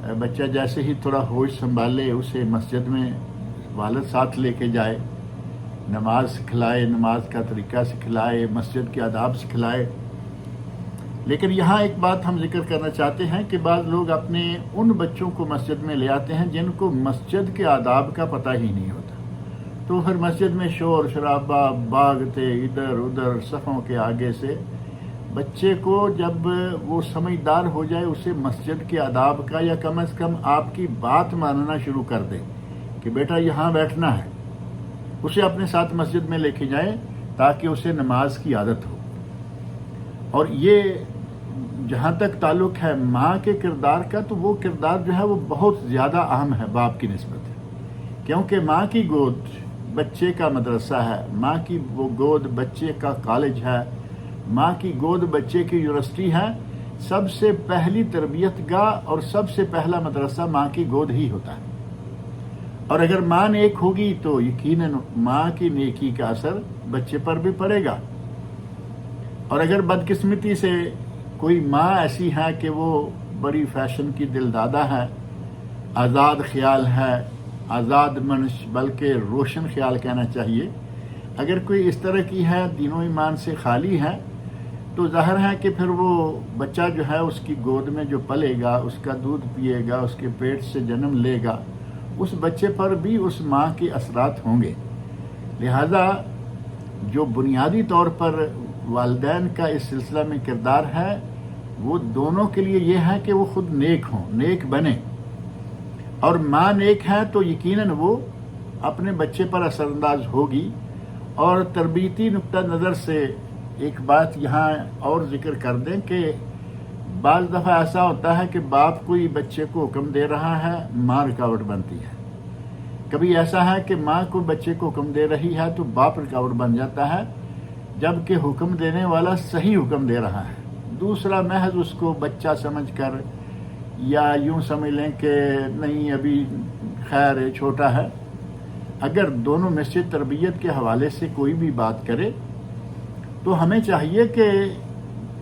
بچہ جیسے ہی تھوڑا ہوش سنبھالے اسے مسجد میں والد ساتھ لے کے جائے، نماز سکھلائے، نماز کا طریقہ سکھلائے، مسجد کے آداب سکھلائے۔ لیکن یہاں ایک بات ہم ذکر کرنا چاہتے ہیں کہ بعض لوگ اپنے ان بچوں کو مسجد میں لے آتے ہیں جن کو مسجد کے آداب کا پتہ ہی نہیں ہوتا، تو پھر مسجد میں شور شرابہ بھاگتے ادھر ادھر صفوں کے آگے سے۔ بچے کو جب وہ سمجھدار ہو جائے اسے مسجد کے آداب کا یا کم از کم آپ کی بات ماننا شروع کر دے کہ بیٹا یہاں بیٹھنا ہے، اسے اپنے ساتھ مسجد میں لے کے جائیں تاکہ اسے نماز کی عادت ہو۔ اور یہ جہاں تک تعلق ہے ماں کے کردار کا، تو وہ کردار جو ہے وہ بہت زیادہ اہم ہے باپ کی نسبت، کیونکہ ماں کی گود بچے کا مدرسہ ہے، ماں کی وہ گود بچے کا کالج ہے، ماں کی گود بچے کی یونیورسٹی ہے۔ سب سے پہلی تربیت گاہ اور سب سے پہلا مدرسہ ماں کی گود ہی ہوتا ہے، اور اگر ماں نیک ہوگی تو یقیناً ماں کی نیکی کا اثر بچے پر بھی پڑے گا۔ اور اگر بدقسمتی سے کوئی ماں ایسی ہے کہ وہ بڑی فیشن کی دل دادا ہے، آزاد خیال ہے، آزاد منش بلکہ روشن خیال کہنا چاہیے، اگر کوئی اس طرح کی ہے، دین و ایمان سے خالی ہے، تو ظاہر ہے کہ پھر وہ بچہ جو ہے اس کی گود میں جو پلے گا، اس کا دودھ پیے گا، اس کے پیٹ سے جنم لے گا، اس بچے پر بھی اس ماں کے اثرات ہوں گے۔ لہذا جو بنیادی طور پر والدین کا اس سلسلہ میں کردار ہے وہ دونوں کے لیے یہ ہے کہ وہ خود نیک ہوں، نیک بنیں، اور ماں نیک ہے تو یقیناً وہ اپنے بچے پر اثر انداز ہوگی۔ اور تربیتی نقطہ نظر سے ایک بات یہاں اور ذکر کر دیں کہ بعض دفعہ ایسا ہوتا ہے کہ باپ کوئی بچے کو حکم دے رہا ہے، ماں رکاوٹ بنتی ہے۔ کبھی ایسا ہے کہ ماں کو بچے کو حکم دے رہی ہے تو باپ رکاوٹ بن جاتا ہے، جبکہ حکم دینے والا صحیح حکم دے رہا ہے، دوسرا محض اس کو بچہ سمجھ کر یا یوں سمجھ لیں کہ نہیں ابھی خیر ہے، چھوٹا ہے۔ اگر دونوں میں سے تربیت کے حوالے سے کوئی بھی بات کرے تو ہمیں چاہیے کہ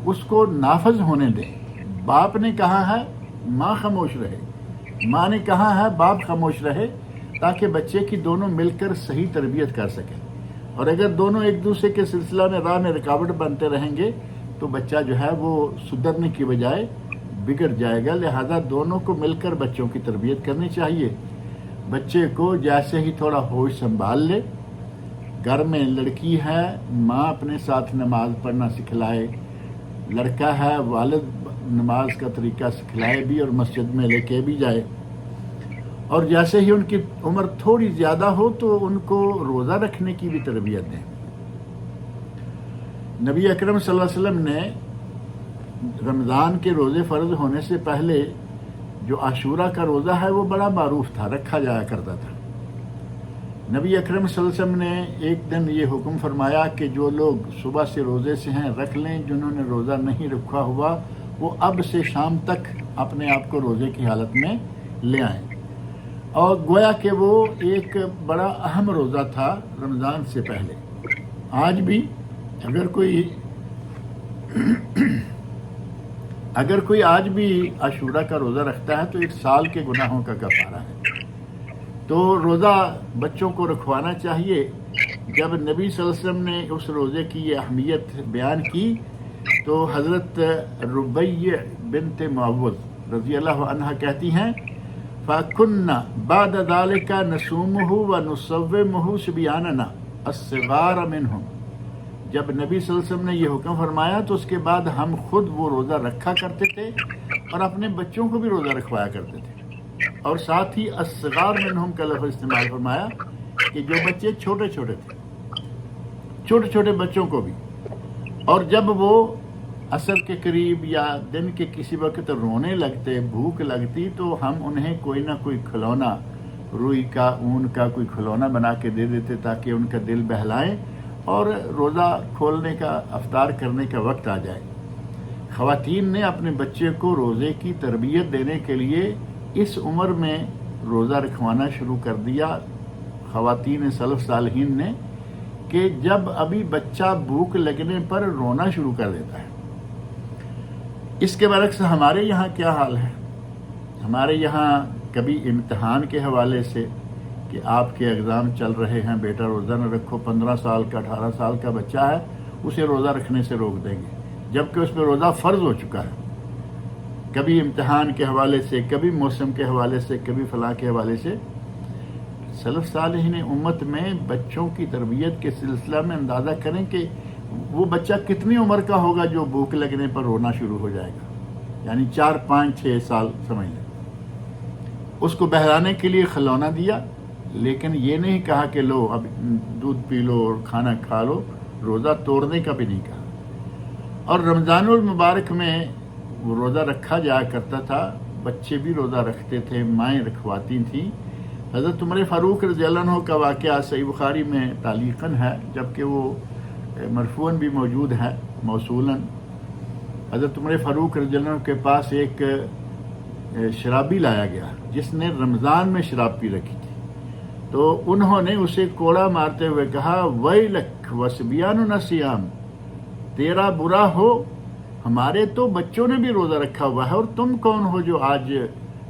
اس کو نافذ ہونے دیں۔ باپ نے کہا ہے ماں خاموش رہے، ماں نے کہا ہے باپ خاموش رہے، تاکہ بچے کی دونوں مل کر صحیح تربیت کر سکیں۔ اور اگر دونوں ایک دوسرے کے سلسلہ میں راہ میں رکاوٹ بنتے رہیں گے تو بچہ جو ہے وہ سدھرنے کی بجائے بگڑ جائے گا۔ لہذا دونوں کو مل کر بچوں کی تربیت کرنی چاہیے۔ بچے کو جیسے ہی تھوڑا ہوش سنبھال لے، گھر میں لڑکی ہے ماں اپنے ساتھ نماز پڑھنا سکھلائے، لڑکا ہے والد نماز کا طریقہ سکھلائے بھی اور مسجد میں لے کے بھی جائے، اور جیسے ہی ان کی عمر تھوڑی زیادہ ہو تو ان کو روزہ رکھنے کی بھی تربیت دیں۔ نبی اکرم صلی اللہ علیہ وسلم نے رمضان کے روزے فرض ہونے سے پہلے جو عاشورہ کا روزہ ہے وہ بڑا معروف تھا، رکھا جایا کرتا تھا۔ نبی اکرم صلی اللہ علیہ وسلم نے ایک دن یہ حکم فرمایا کہ جو لوگ صبح سے روزے سے ہیں رکھ لیں، جنہوں نے روزہ نہیں رکھا ہوا وہ اب سے شام تک اپنے آپ کو روزے کی حالت میں لے آئیں۔ اور گویا کہ وہ ایک بڑا اہم روزہ تھا رمضان سے پہلے۔ آج بھی اگر کوئی آج بھی عاشورہ کا روزہ رکھتا ہے تو ایک سال کے گناہوں کا کفارہ ہے۔ تو روزہ بچوں کو رکھوانا چاہیے۔ جب نبی صلی اللہ علیہ وسلم نے اس روزے کی یہ اہمیت بیان کی تو حضرت ربیع بنت معوذ رضی اللہ عنہ کہتی ہیں فَكُنَّا بَعْدَ ذَلِكَ نَصُومُهُ وَنُصَوِّمُهُ صِبْيَانَنَا الصِّغَارَ مِنْهُمْ۔ جب نبی صلی اللہ علیہ وسلم نے یہ حکم فرمایا تو اس کے بعد ہم خود وہ روزہ رکھا کرتے تھے اور اپنے بچوں کو بھی روزہ رکھوایا کرتے تھے، اور ساتھ ہی الصغار منہم کا لفظ استعمال فرمایا کہ جو بچے چھوٹے چھوٹے تھے، چھوٹے چھوٹے بچوں کو بھی۔ اور جب وہ عصر کے قریب یا دن کے کسی وقت رونے لگتے، بھوک لگتی، تو ہم انہیں کوئی نہ کوئی کھلونا، روئی کا اون کا کوئی کھلونا بنا کے دے دیتے تاکہ ان کا دل بہلائیں اور روزہ کھولنے کا، افطار کرنے کا وقت آ جائے۔ خواتین نے اپنے بچے کو روزے کی تربیت دینے کے لیے اس عمر میں روزہ رکھوانا شروع کر دیا، خواتین سلف صالحین نے، کہ جب ابھی بچہ بھوک لگنے پر رونا شروع کر دیتا ہے۔ اس کے برعکس ہمارے یہاں کیا حال ہے؟ ہمارے یہاں کبھی امتحان کے حوالے سے کہ آپ کے اگزام چل رہے ہیں، بیٹا روزہ نہ رکھو، 15 سال کا 18 سال کا بچہ ہے، اسے روزہ رکھنے سے روک دیں گے جبکہ اس پہ روزہ فرض ہو چکا ہے۔ کبھی امتحان کے حوالے سے، کبھی موسم کے حوالے سے، کبھی فلاں کے حوالے سے۔ سلف صالحین امت میں بچوں کی تربیت کے سلسلہ میں اندازہ کریں کہ وہ بچہ کتنی عمر کا ہوگا جو بھوک لگنے پر رونا شروع ہو جائے گا، یعنی 4، 5، 6 سال سمجھ لیں۔ اس کو بہلانے کے لیے کھلونا دیا، لیکن یہ نہیں کہا کہ لو اب دودھ پی لو اور کھانا کھا لو، روزہ توڑنے کا بھی نہیں کہا۔ اور رمضان المبارک میں وہ روزہ رکھا جایا کرتا تھا، بچے بھی روزہ رکھتے تھے، مائیں رکھواتی تھیں۔ حضرت عمر فاروق رضی اللہ عنہ کا واقعہ صحیح بخاری میں تعلیقاً ہے، جبکہ وہ مرفوعاً بھی موجود ہے، موصولاً۔ حضرت عمر فاروق رضی اللہ عنہ کے پاس ایک شرابی لایا گیا جس نے رمضان میں شراب پی رکھی تھی، تو انہوں نے اسے کوڑا مارتے ہوئے کہا، ویلک وصبیاننا صیام، تیرا برا ہو، ہمارے تو بچوں نے بھی روزہ رکھا ہوا ہے اور تم کون ہو جو آج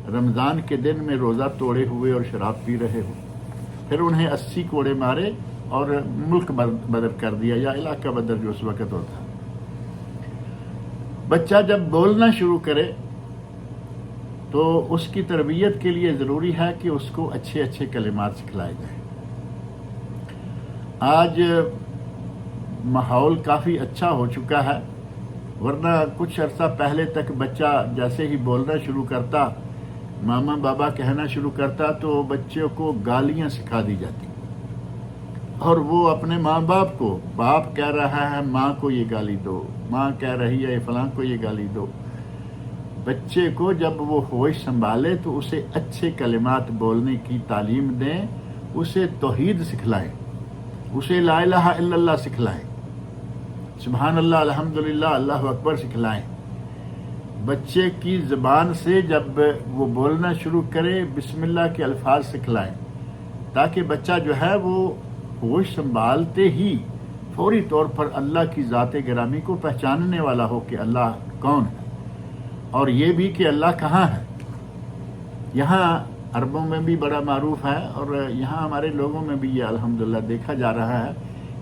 رمضان کے دن میں روزہ توڑے ہوئے اور شراب پی رہے ہو۔ پھر انہیں 80 کوڑے مارے اور ملک بدر کر دیا، یا علاقہ بدر جو اس وقت ہوتا۔ بچہ جب بولنا شروع کرے تو اس کی تربیت کے لیے ضروری ہے کہ اس کو اچھے اچھے کلمات سکھلائے جائیں۔ آج ماحول کافی اچھا ہو چکا ہے، ورنہ کچھ عرصہ پہلے تک بچہ جیسے ہی بولنا شروع کرتا، ماما بابا کہنا شروع کرتا، تو بچوں کو گالیاں سکھا دی جاتی، اور وہ اپنے ماں باپ کو، باپ کہہ رہا ہے ماں کو یہ گالی دو، ماں کہہ رہی ہے فلاں کو یہ گالی دو۔ بچے کو جب وہ ہوش سنبھالے تو اسے اچھے کلمات بولنے کی تعلیم دیں، اسے توحید سکھلائیں، اسے لا الہ الا اللہ سکھلائیں، سبحان اللہ، الحمدللہ، اللہ اکبر سکھلائیں۔ بچے کی زبان سے جب وہ بولنا شروع کرے بسم اللہ کے الفاظ سکھلائیں، تاکہ بچہ جو ہے وہ ہوش سنبھالتے ہی فوری طور پر اللہ کی ذات گرامی کو پہچاننے والا ہو کہ اللہ کون ہے، اور یہ بھی کہ اللہ کہاں ہے۔ یہاں عربوں میں بھی بڑا معروف ہے، اور یہاں ہمارے لوگوں میں بھی یہ الحمدللہ دیکھا جا رہا ہے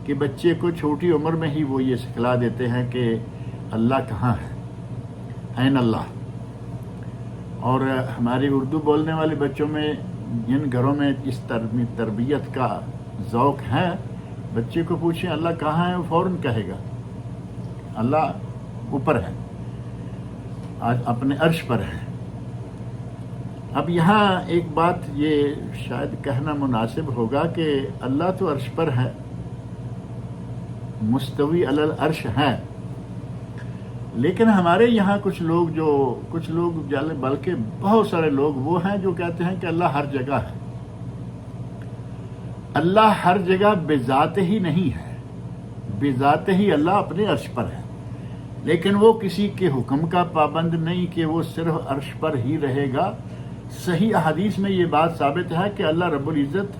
کہ بچے کو چھوٹی عمر میں ہی وہ یہ سکھلا دیتے ہیں کہ اللہ کہاں ہے، این اللہ۔ اور ہماری اردو بولنے والے بچوں میں جن گھروں میں اس تربیت کا ذوق ہے، بچے کو پوچھیں اللہ کہاں ہے، وہ فوراً کہے گا اللہ اوپر ہے، آج اپنے عرش پر ہے۔ اب یہاں ایک بات یہ شاید کہنا مناسب ہوگا کہ اللہ تو عرش پر ہے، مستوی علی العرش ہے، لیکن ہمارے یہاں کچھ لوگ بلکہ بہت سارے لوگ وہ ہیں جو کہتے ہیں کہ اللہ ہر جگہ ہے۔ اللہ ہر جگہ بذات ہی نہیں ہے، بذات ہی اللہ اپنے عرش پر ہے، لیکن وہ کسی کے حکم کا پابند نہیں کہ وہ صرف عرش پر ہی رہے گا۔ صحیح احادیث میں یہ بات ثابت ہے کہ اللہ رب العزت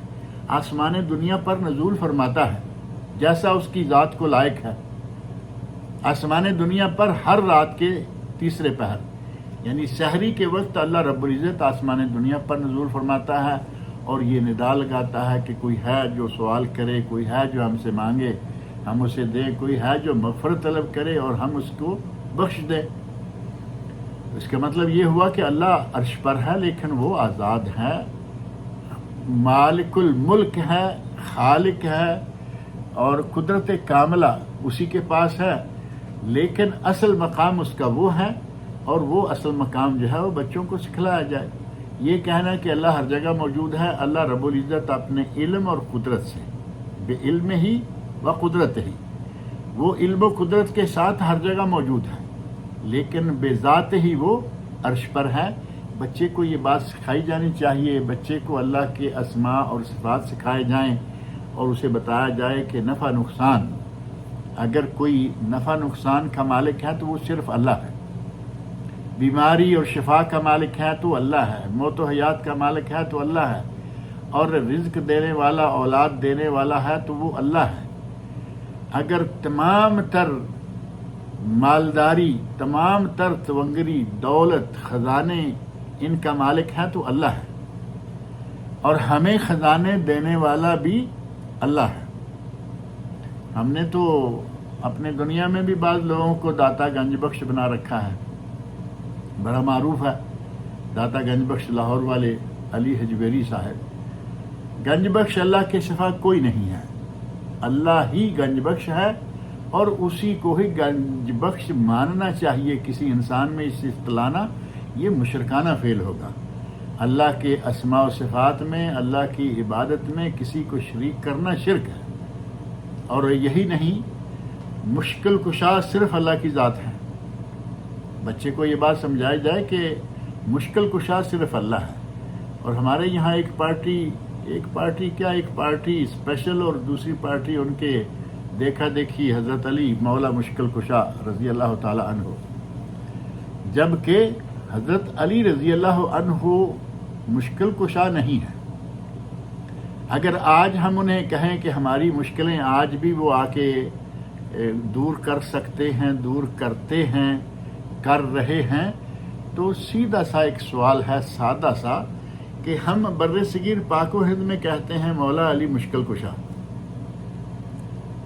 آسمان دنیا پر نزول فرماتا ہے جیسا اس کی ذات کو لائق ہے۔ آسمان دنیا پر ہر رات کے تیسرے پہر، یعنی سحری کے وقت اللہ رب العزت آسمان دنیا پر نزول فرماتا ہے اور یہ ندا لگاتا ہے کہ کوئی ہے جو سوال کرے، کوئی ہے جو ہم سے مانگے ہم اسے دیں، کوئی ہے جو مغفرت طلب کرے اور ہم اس کو بخش دیں۔ اس کا مطلب یہ ہوا کہ اللہ عرش پر ہے، لیکن وہ آزاد ہے، مالک الملک ہے، خالق ہے، اور قدرت کاملہ اسی کے پاس ہے، لیکن اصل مقام اس کا وہ ہے، اور وہ اصل مقام جو ہے وہ بچوں کو سکھلایا جائے۔ یہ کہنا کہ اللہ ہر جگہ موجود ہے، اللہ رب العزت اپنے علم اور قدرت سے، بے علم ہی و قدرت ہی، وہ علم و قدرت کے ساتھ ہر جگہ موجود ہے، لیکن بے ذات ہی وہ عرش پر ہے۔ بچے کو یہ بات سکھائی جانی چاہیے، بچے کو اللہ کے اسماء اور صفات سکھائے جائیں، اور اسے بتایا جائے کہ نفع نقصان، اگر کوئی نفع نقصان کا مالک ہے تو وہ صرف اللہ ہے، بیماری اور شفا کا مالک ہے تو اللہ ہے، موت و حیات کا مالک ہے تو اللہ ہے، اور رزق دینے والا، اولاد دینے والا ہے تو وہ اللہ ہے۔ اگر تمام تر مالداری، تمام تر تونگری، دولت، خزانے ان کا مالک ہے تو اللہ ہے، اور ہمیں خزانے دینے والا بھی اللہ ہے۔ ہم نے تو اپنے دنیا میں بھی بعض لوگوں کو داتا گنج بخش بنا رکھا ہے، بڑا معروف ہے داتا گنج بخش لاہور والے علی حجویری صاحب۔ گنج بخش اللہ کے سوا کوئی نہیں ہے، اللہ ہی گنج بخش ہے، اور اسی کو ہی گنج بخش ماننا چاہیے۔ کسی انسان میں اس اطلانا یہ مشرکانہ فعل ہوگا۔ اللہ کے اسماء و صفات میں، اللہ کی عبادت میں کسی کو شریک کرنا شرک ہے۔ اور یہی نہیں، مشکل کشا صرف اللہ کی ذات ہے۔ بچے کو یہ بات سمجھائی جائے کہ مشکل کشا صرف اللہ ہے، اور ہمارے یہاں ایک پارٹی اسپیشل اور دوسری پارٹی ان کے دیکھا دیکھی حضرت علی مولا مشکل کشا رضی اللہ تعالی عنہ، جبکہ حضرت علی رضی اللہ عنہ مشکل کشا نہیں ہے۔ اگر آج ہم انہیں کہیں کہ ہماری مشکلیں آج بھی وہ آ کے دور کر سکتے ہیں، دور کرتے ہیں، کر رہے ہیں، تو سیدھا سا ایک سوال ہے، سادہ سا، کہ ہم بر صغیر پاک و ہند میں کہتے ہیں مولا علی مشکل کشا،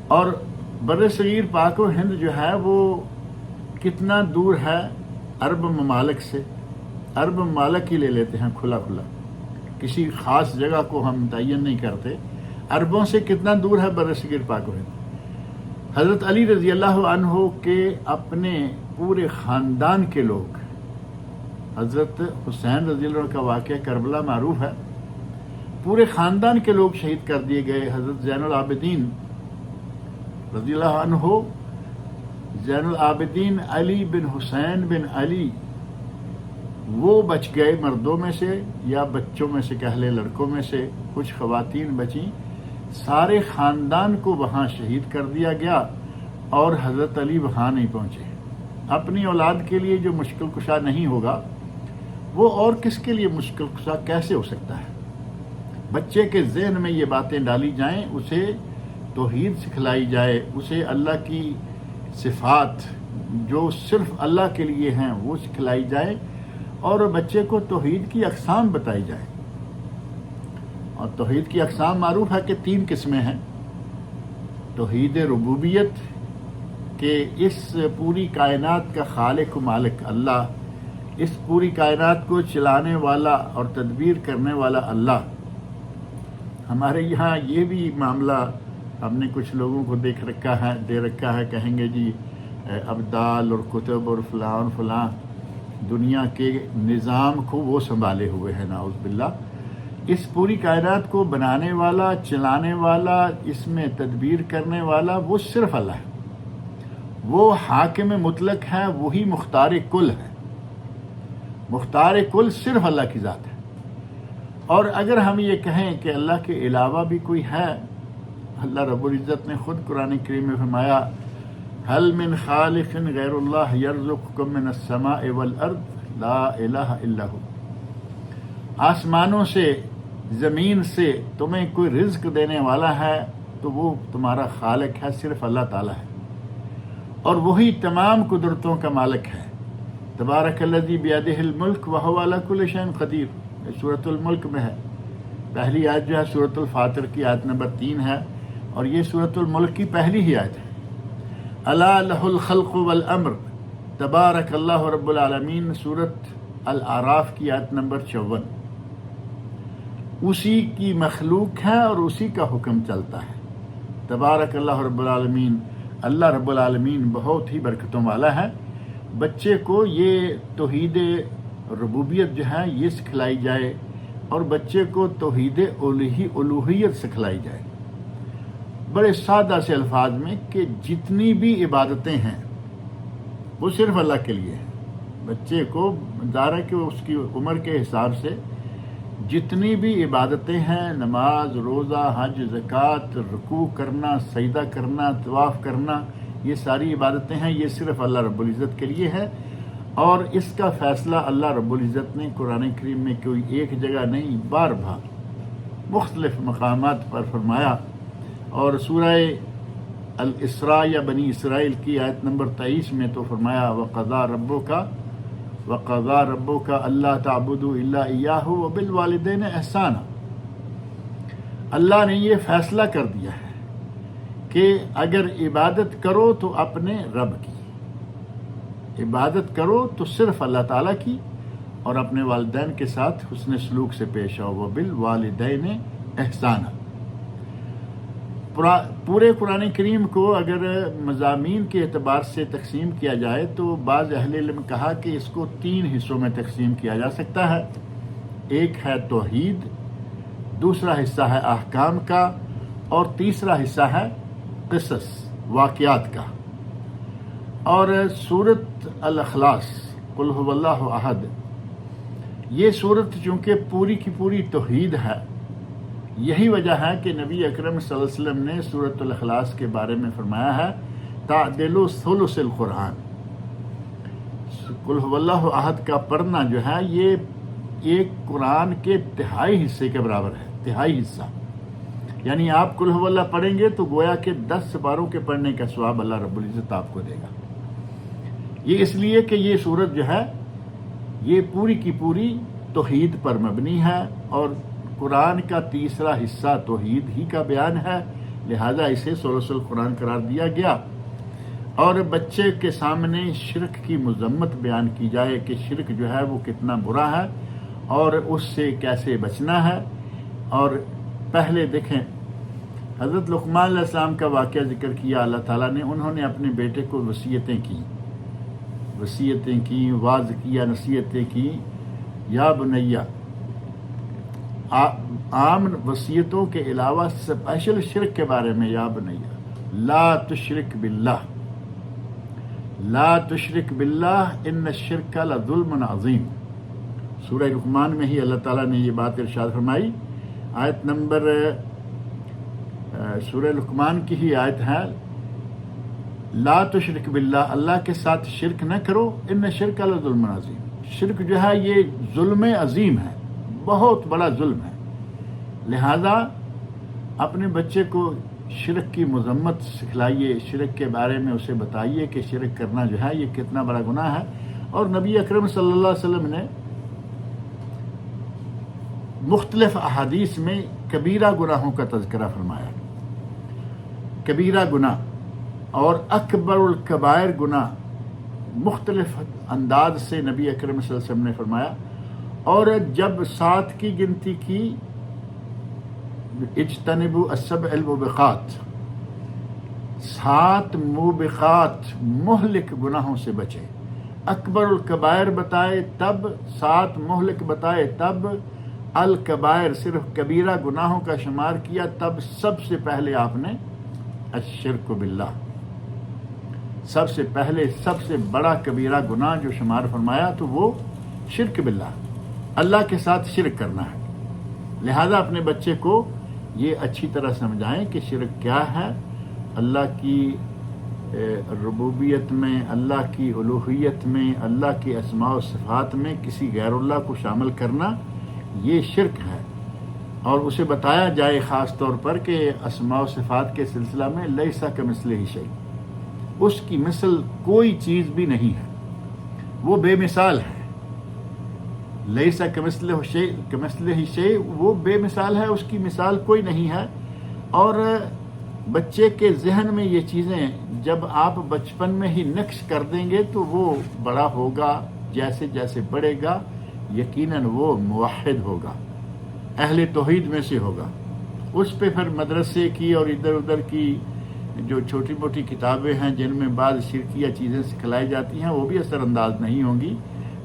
اور بر صغیر پاک و ہند جو ہے وہ کتنا دور ہے عرب ممالک سے؟ عرب ممالک ہی لے لیتے ہیں کھلا کھلا، کسی خاص جگہ کو ہم متعین نہیں کرتے۔ عربوں سے کتنا دور ہے بر صغیر پاک و ہند؟ حضرت علی رضی اللہ عنہ کے اپنے پورے خاندان کے لوگ، حضرت حسین رضی اللہ عنہ کا واقعہ کربلا معروف ہے، پورے خاندان کے لوگ شہید کر دیے گئے۔ حضرت زین العابدین رضی اللہ عنہ، زین العابدین علی بن حسین بن علی، وہ بچ گئے مردوں میں سے، یا بچوں میں سے کہہ لے، لڑکوں میں سے کچھ خواتین بچیں، سارے خاندان کو وہاں شہید کر دیا گیا، اور حضرت علی وہاں نہیں پہنچے۔ اپنی اولاد کے لیے جو مشکل کشا نہیں ہوگا، وہ اور کس کے لیے مشکل کشا کیسے ہو سکتا ہے؟ بچے کے ذہن میں یہ باتیں ڈالی جائیں، اسے توحید سکھلائی جائے، اسے اللہ کی صفات جو صرف اللہ کے لیے ہیں وہ سکھلائی جائے، اور بچے کو توحید کی اقسام بتائی جائے۔ اور توحید کی اقسام معروف ہے کہ 3 قسمیں ہیں۔ توحید ربوبیت، کہ اس پوری کائنات کا خالق و مالک اللہ، اس پوری کائنات کو چلانے والا اور تدبیر کرنے والا اللہ۔ ہمارے یہاں یہ بھی معاملہ ہم نے کچھ لوگوں کو دے رکھا ہے، کہیں گے جی ابدال اور کتب اور فلاں اور فلاں، دنیا کے نظام کو وہ سنبھالے ہوئے ہیں، نعوذ باللہ۔ اس پوری کائنات کو بنانے والا، چلانے والا، اس میں تدبیر کرنے والا وہ صرف اللہ ہے۔ وہ حاکم مطلق ہے، وہی مختار کل ہے۔ مختار کل صرف اللہ کی ذات ہے۔ اور اگر ہم یہ کہیں کہ اللہ کے علاوہ بھی کوئی ہے، اللہ رب العزت نے خود قرآن کریم میں فرمایا، هل من خالق غیر اللہ یرزقکم من السماء والارض لا الہ الا ہو۔ آسمانوں سے، زمین سے تمہیں کوئی رزق دینے والا ہے تو وہ تمہارا خالق ہے، صرف اللہ تعالیٰ ہے، اور وہی تمام قدرتوں کا مالک ہے۔ تبارک الذی بیدہ الملک وہو علی کل شیء قدیر، یہ سورۃ الملک میں ہے۔ پہلی آیت جو ہے سورۃ الفاطر کی آیت نمبر 3 ہے، اور یہ سورۃ الملک کی پہلی ہی آیت ہے۔ الا لہ الخلق والامر، تبارک اللہ رب العالمین، سورۃ الاعراف کی آیت نمبر 54۔ اسی کی مخلوق ہے اور اسی کا حکم چلتا ہے۔ تبارک اللہ رب العالمین، اللہ رب العالمین بہت ہی برکتوں والا ہے۔ بچے کو یہ توحید ربوبیت جو ہے یہ سکھلائی جائے، اور بچے کو توحید الوہیت سکھلائی جائے، بڑے سادہ سے الفاظ میں، کہ جتنی بھی عبادتیں ہیں وہ صرف اللہ کے لیے ہیں۔ بچے کو ظاہر ہے کہ اس کی عمر کے حساب سے جتنی بھی عبادتیں ہیں، نماز، روزہ، حج، زکوٰۃ، رکوع کرنا، سجدہ کرنا، طواف کرنا، یہ ساری عبادتیں ہیں، یہ صرف اللہ رب العزت کے لیے ہے، اور اس کا فیصلہ اللہ رب العزت نے قرآن کریم میں کوئی ایک جگہ نہیں، بار بار مختلف مقامات پر فرمایا۔ اور سورہ الاسراء یا بنی اسرائیل کی آیت نمبر 23 میں تو فرمایا، وَقَضَىٰ رَبُّكَ وَقَضَى رَبُّكَ أَلَّا تَعْبُدُوا إِلَّا إِيَّاهُ وَبِالْوَالِدَيْنِ إِحْسَانًا۔ اللہ نے یہ فیصلہ کر دیا ہے کہ اگر عبادت کرو تو اپنے رب کی، عبادت کرو تو صرف اللہ تعالیٰ کی، اور اپنے والدین کے ساتھ حسن سلوک سے پیش آؤ، وَبِالْوَالِدَيْنِ إِحْسَانًا۔ پورے قرآن کریم کو اگر مضامین کے اعتبار سے تقسیم کیا جائے تو بعض اہل علم کہا کہ اس کو 3 حصوں میں تقسیم کیا جا سکتا ہے۔ ایک ہے توحید، دوسرا حصہ ہے احکام کا، اور تیسرا حصہ ہے قصص، واقعات کا۔ اور سورۃ الاخلاص قل هو اللہ احد، یہ سورت چونکہ پوری کی پوری توحید ہے، یہی وجہ ہے کہ نبی اکرم صلی اللہ علیہ وسلم نے سورۃ الاخلاص کے بارے میں فرمایا ہے تعدل ثلث القرآن۔ قل هو اللہ احد کا پڑھنا جو ہے یہ ایک قرآن کے تہائی حصے کے برابر ہے، تہائی حصہ۔ یعنی آپ قل هو اللہ پڑھیں گے تو گویا کہ 10 سپاروں کے پڑھنے کا ثواب اللہ رب العزت آپ کو دے گا۔ یہ اس لیے کہ یہ سورت جو ہے یہ پوری کی پوری توحید پر مبنی ہے، اور قرآن کا تیسرا حصہ توحید ہی کا بیان ہے، لہذا اسے ثلث القرآن قرار دیا گیا۔ اور بچے کے سامنے شرک کی مذمت بیان کی جائے کہ شرک جو ہے وہ کتنا برا ہے اور اس سے کیسے بچنا ہے۔ اور پہلے دیکھیں حضرت لقمان علیہ السلام کا واقعہ ذکر کیا اللہ تعالیٰ نے، انہوں نے اپنے بیٹے کو وصیتیں کی، واعظ کیا، نصیحتیں کی، یا بنیہ، عام وصیتوں کے علاوہ اسپیشل شرک کے بارے میں، یا بنیہ لا تشرک باللہ، لا تشرک باللہ ان الشرک لظلم عظیم۔ سورہ لقمان میں ہی اللہ تعالیٰ نے یہ بات ارشاد فرمائی۔ آیت نمبر سورہ لقمان کی ہی آیت ہے، لا تشرک باللہ، اللہ کے ساتھ شرک نہ کرو، ان الشرک لظلم عظیم۔ شرک جو ہے یہ ظلم عظیم ہے، بہت بڑا ظلم ہے، لہذا اپنے بچے کو شرک کی مذمت سکھلائیے، شرک کے بارے میں اسے بتائیے کہ شرک کرنا جو ہے یہ کتنا بڑا گناہ ہے۔ اور نبی اکرم صلی اللہ علیہ وسلم نے مختلف احادیث میں کبیرہ گناہوں کا تذکرہ فرمایا، کبیرہ گناہ اور اکبر الکبائر گناہ مختلف انداز سے نبی اکرم صلی اللہ علیہ وسلم نے فرمایا۔ اور جب 7 کی گنتی کی، اجتنبوا السبع الموبقات، 7 موبقات مہلک گناہوں سے بچے، اکبر الکبائر بتائے تب، 7 مہلک بتائے تب، الکبائر صرف کبیرہ گناہوں کا شمار کیا تب سب سے پہلے آپ نے الشرک باللہ، سب سے پہلے سب سے بڑا کبیرہ گناہ جو شمار فرمایا تو وہ شرک باللہ، اللہ کے ساتھ شرک کرنا ہے۔ لہذا اپنے بچے کو یہ اچھی طرح سمجھائیں کہ شرک کیا ہے، اللہ کی ربوبیت میں، اللہ کی الوہیت میں، اللہ کی اسماء و صفات میں کسی غیر اللہ کو شامل کرنا یہ شرک ہے۔ اور اسے بتایا جائے خاص طور پر کہ اسماء و صفات کے سلسلہ میں لیسا کمثلہ شیء، اس کی مثل کوئی چیز بھی نہیں ہے، وہ بے مثال ہے۔ لیسا کمثلہ شیء، وہ بے مثال ہے، اس کی مثال کوئی نہیں ہے۔ اور بچے کے ذہن میں یہ چیزیں جب آپ بچپن میں ہی نقش کر دیں گے تو وہ بڑا ہوگا، جیسے جیسے بڑھے گا یقیناً وہ موحد ہوگا، اہل توحید میں سے ہوگا۔ اس پہ پھر مدرسے کی اور ادھر ادھر کی جو چھوٹی موٹی کتابیں ہیں جن میں بعض شرکیہ چیزیں سکھلائی جاتی ہیں وہ بھی اثر انداز نہیں ہوں گی،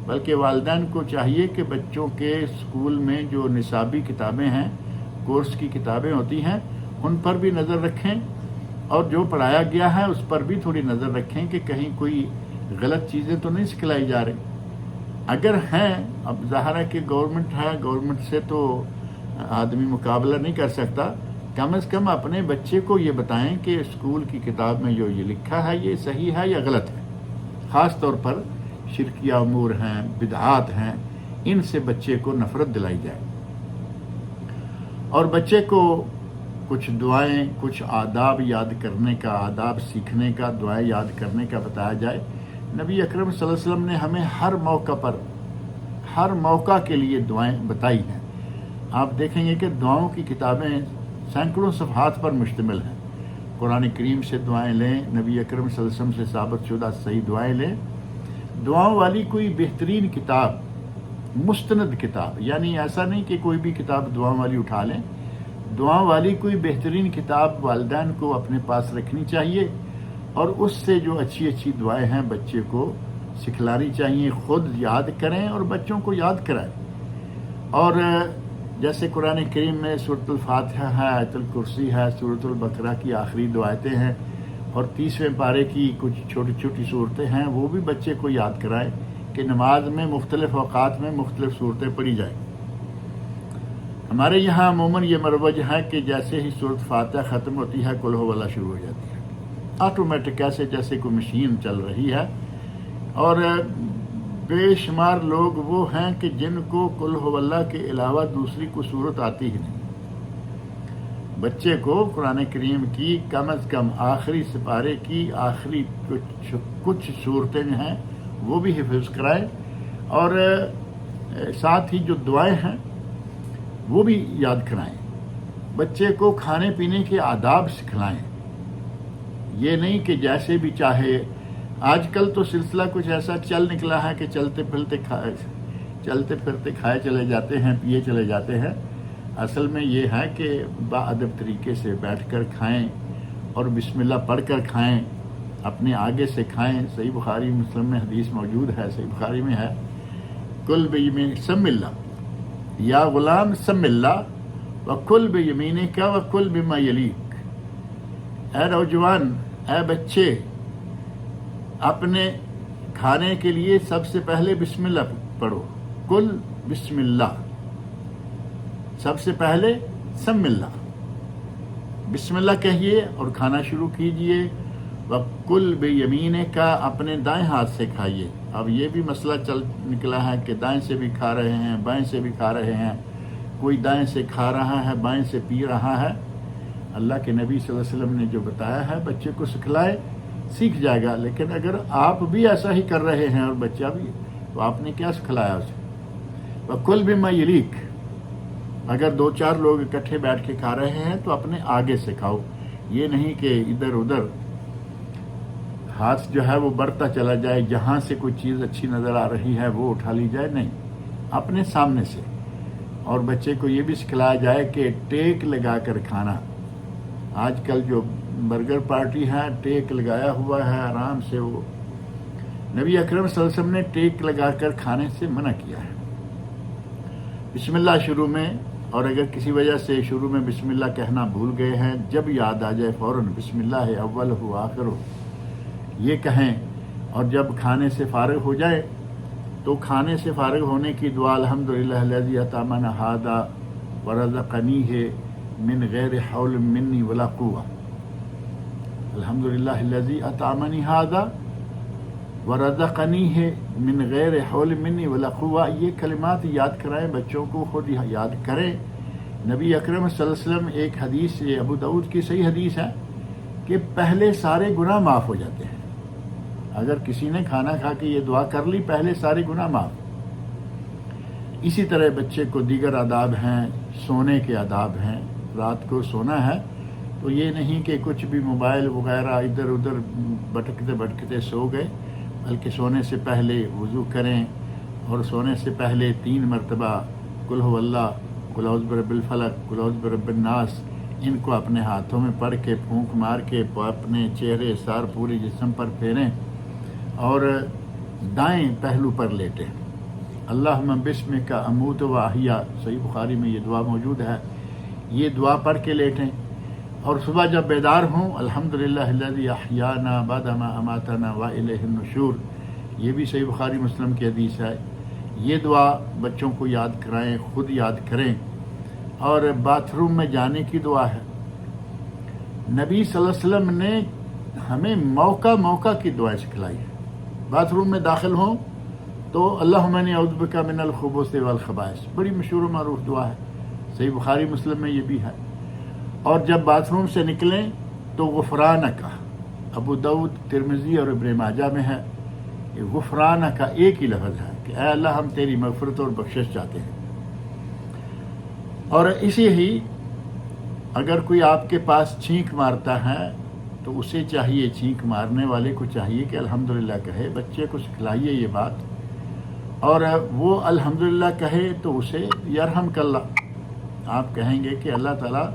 بلکہ والدین کو چاہیے کہ بچوں کے اسکول میں جو نصابی کتابیں ہیں، کورس کی کتابیں ہوتی ہیں، ان پر بھی نظر رکھیں، اور جو پڑھایا گیا ہے اس پر بھی تھوڑی نظر رکھیں کہ کہیں کوئی غلط چیزیں تو نہیں سکھلائی جا رہی۔ اگر ہیں، اب ظاہر ہے کہ گورنمنٹ ہے، گورنمنٹ سے تو آدمی مقابلہ نہیں کر سکتا، کم از کم اپنے بچے کو یہ بتائیں کہ اسکول کی کتاب میں جو یہ لکھا ہے یہ صحیح ہے یا غلط ہے۔ خاص طور پر شرکیہ امور ہیں، بدعات ہیں، ان سے بچے کو نفرت دلائی جائے، اور بچے کو کچھ دعائیں، کچھ آداب یاد کرنے کا، آداب سیکھنے کا، دعائیں یاد کرنے کا بتایا جائے، نبی اکرم صلی اللہ علیہ وسلم نے ہمیں ہر موقع پر، ہر موقع کے لیے دعائیں بتائی ہیں۔ آپ دیکھیں گے کہ دعاؤں کی کتابیں سینکڑوں صفحات پر مشتمل ہیں۔ قرآن کریم سے دعائیں لیں، نبی اکرم صلی اللہ علیہ وسلم سے ثابت شدہ صحیح دعائیں لیں۔ دعاؤں والی کوئی بہترین کتاب، مستند کتاب، یعنی ایسا نہیں کہ کوئی بھی کتاب دعاؤں والی اٹھا لیں، دعاؤں والی کوئی بہترین کتاب والدین کو اپنے پاس رکھنی چاہیے، اور اس سے جو اچھی اچھی دعائیں ہیں بچے کو سکھلانی چاہیے، خود یاد کریں اور بچوں کو یاد کرائیں۔ اور جیسے قرآن کریم میں سورۃ الفاتحہ ہے، آیت الکرسی ہے، سورۃ البقرہ کی آخری دو آیتیں ہیں، اور 30ویں پارے کی کچھ چھوٹی چھوٹی صورتیں ہیں، وہ بھی بچے کو یاد کرائیں کہ نماز میں مختلف اوقات میں مختلف صورتیں پڑھی جائیں۔ ہمارے یہاں عموماً یہ مروج ہے کہ جیسے ہی سورۃ فاتحہ ختم ہوتی ہے قل ھو اللہ شروع ہو جاتی ہے، آٹومیٹک، ایسے جیسے کوئی مشین چل رہی ہے۔ اور بے شمار لوگ وہ ہیں کہ جن کو قل ھو اللہ کے علاوہ دوسری کوئی صورت آتی ہی نہیں۔ بچے کو قرآن کریم کی کم از کم آخری سپارے کی آخری کچھ صورتیں ہیں وہ بھی حفظ کرائیں، اور ساتھ ہی جو دعائیں ہیں وہ بھی یاد کرائیں۔ بچے کو کھانے پینے کے آداب سکھلائیں، یہ نہیں کہ جیسے بھی چاہے۔ آج کل تو سلسلہ کچھ ایسا چل نکلا ہے کہ چلتے پھرتے کھائے چلے جاتے ہیں، پیے چلے جاتے ہیں۔ اصل میں یہ ہے کہ باادب طریقے سے بیٹھ کر کھائیں اور بسم اللہ پڑھ کر کھائیں، اپنے آگے سے کھائیں۔ صحیح بخاری مسلم میں حدیث موجود ہے، صحیح بخاری میں ہے، کل بیمین سم اللہ یا غلام سم اللہ وکل بیمینک وکل بما یلیک۔ اے نوجوان، اے بچے، اپنے کھانے کے لیے سب سے پہلے بسم اللہ پڑھو، کل بسم اللہ، سب سے پہلے سم اللہ، بسم اللہ کہیے اور کھانا شروع کیجئے۔ وَكُلْ بِيَمِينِكَ، اپنے دائیں ہاتھ سے کھائیے۔ اب یہ بھی مسئلہ چل نکلا ہے کہ دائیں سے بھی کھا رہے ہیں، بائیں سے بھی کھا رہے ہیں، کوئی دائیں سے کھا رہا ہے، بائیں سے پی رہا ہے۔ اللہ کے نبی صلی اللہ علیہ وسلم نے جو بتایا ہے بچے کو سکھلائے، سیکھ جائے گا۔ لیکن اگر آپ بھی ایسا ہی کر رہے ہیں اور بچہ بھی، تو آپ نے کیا سکھلایا اسے؟ وَكُلْ بِمَا يَلِيكَ، اگر 2-4 لوگ اکٹھے بیٹھ کے کھا رہے ہیں تو اپنے آگے سے کھاؤ، یہ نہیں کہ ادھر ادھر ہاتھ جو ہے وہ بڑھتا چلا جائے، جہاں سے کوئی چیز اچھی نظر آ رہی ہے وہ اٹھا لی جائے، نہیں، اپنے سامنے سے۔ اور بچے کو یہ بھی سکھلایا جائے کہ ٹیک لگا کر کھانا۔ آج کل جو برگر پارٹی ہے، ٹیک لگایا ہوا ہے آرام سے، وہ نبی اکرم صلی اللہ علیہ وسلم نے ٹیک لگا کر کھانے سے منع کیا ہے۔ بسم اللہ شروع میں، اور اگر کسی وجہ سے شروع میں بسم اللہ کہنا بھول گئے ہیں، جب یاد آ جائے فوراً بسم اللہ اول ہو آخر ہو یہ کہیں، اور جب کھانے سے فارغ ہو جائے تو کھانے سے فارغ ہونے کی دعا الحمدللہ الذی اطعمنا ھذا ورزقنیہ من غیر حول منی ولا قوہ، الحمدللہ الذی اطعمنی ھذا ورزقنیہ من غیر حول منی ولا قوہ، یہ کلمات یاد کرائیں بچوں کو، خود یاد کریں۔ نبی اکرم صلی اللہ علیہ وسلم، ایک حدیث، یہ ابو داؤد کی صحیح حدیث ہے کہ پہلے سارے گناہ معاف ہو جاتے ہیں۔ اگر کسی نے کھانا کھا کے یہ دعا کر لی، پہلے سارے گناہ معاف۔ اسی طرح بچے کو دیگر آداب ہیں، سونے کے آداب ہیں۔ رات کو سونا ہے تو یہ نہیں کہ کچھ بھی موبائل وغیرہ ادھر ادھر بھٹکتے بھٹکتے سو گئے، بلکہ سونے سے پہلے وضو کریں، اور سونے سے پہلے 3 مرتبہ قل ھو اللہ، قل اعوذ برب الفلق، قل اعوذ برب الناس، ان کو اپنے ہاتھوں میں پڑھ کے پھونک مار کے اپنے چہرے، سار، پورے جسم پر پھیریں، اور دائیں پہلو پر لیٹیں۔ اللہم بسمک اموت و احیا، صحیح بخاری میں یہ دعا موجود ہے، یہ دعا پڑھ کے لیٹیں۔ اور صبح جب بیدار ہوں، الحمدللہ الذی احیانا بعد ما اماتنا والیہ النشور، یہ بھی صحیح بخاری مسلم کی حدیث ہے۔ یہ دعا بچوں کو یاد کرائیں، خود یاد کریں۔ اور باتھ روم میں جانے کی دعا ہے، نبی صلی اللہ علیہ وسلم نے ہمیں موقع موقع کی دعائیں سکھلائی ہیں۔ باتھ روم میں داخل ہوں تو اللہم انی اعوذ بک من الخبث والخبائث، بڑی مشہور و معروف دعا ہے، صحیح بخاری مسلم میں یہ بھی ہے۔ اور جب باتھ روم سے نکلیں تو غفرانک، ابو داؤد، ترمذی اور ابن ماجہ میں ہے غفرانہ کا ایک ہی لفظ ہے کہ اے اللہ ہم تیری مغفرت اور بخشش چاہتے ہیں. اور اسی ہی اگر کوئی آپ کے پاس چھینک مارتا ہے تو اسے چاہیے، چھینک مارنے والے کو چاہیے کہ الحمدللہ کہے. بچے کو سکھلائیے یہ بات، اور وہ الحمدللہ کہے تو اسے یرحمک اللہ، آپ کہیں گے کہ اللہ تعالیٰ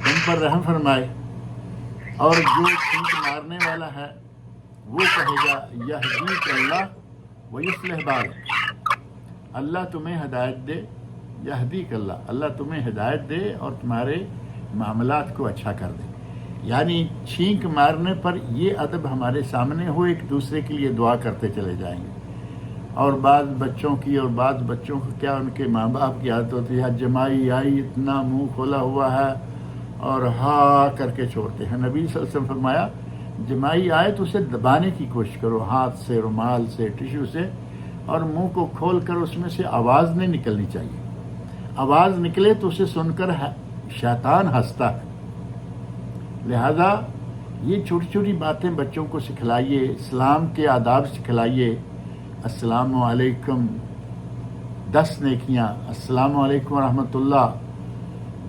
تم پر رحم فرمائے. اور جو چھینک مارنے والا ہے وہ کہے گا یہدیک اللہ ویصلح بالک، اللہ تمہیں ہدایت دے. یہدیک اللہ، اللہ تمہیں ہدایت دے اور تمہارے معاملات کو اچھا کر دے. یعنی چھینک مارنے پر یہ ادب ہمارے سامنے ہو، ایک دوسرے کے لیے دعا کرتے چلے جائیں گے. اور بعض بچوں کی اور بعض بچوں کو کیا ان کے ماں باپ کی عادت ہوتی ہے، جمائی آئی اتنا منہ کھولا ہوا ہے اور ہاں کر کے چھوڑتے ہیں. نبی صلی اللہ علیہ وسلم فرمایا جمائی آئے تو اسے دبانے کی کوشش کرو، ہاتھ سے، رومال سے، ٹشو سے، اور منہ کو کھول کر اس میں سے آواز نہیں نکلنی چاہیے. آواز نکلے تو اسے سن کر شیطان ہنستا ہے. لہذا یہ چھوٹی چھوٹی باتیں بچوں کو سکھلائیے، اسلام کے آداب سکھلائیے. السلام علیکم 10 نیکیاں، السلام علیکم ورحمۃ اللہ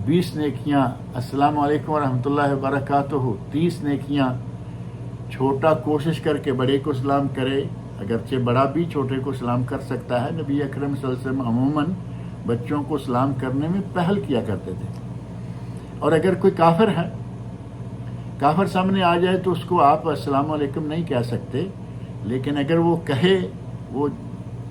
20 نیکیاں، السلام علیکم ورحمۃ اللہ وبرکاتہ 30 نیکیاں. چھوٹا کوشش کر کے بڑے کو سلام کرے، اگرچہ بڑا بھی چھوٹے کو سلام کر سکتا ہے. نبی اکرم صلی اللہ علیہ وسلم عموماً بچوں کو سلام کرنے میں پہل کیا کرتے تھے. اور اگر کوئی کافر ہے، کافر سامنے آ جائے تو اس کو آپ السلام علیکم نہیں کہہ سکتے، لیکن اگر وہ کہے، وہ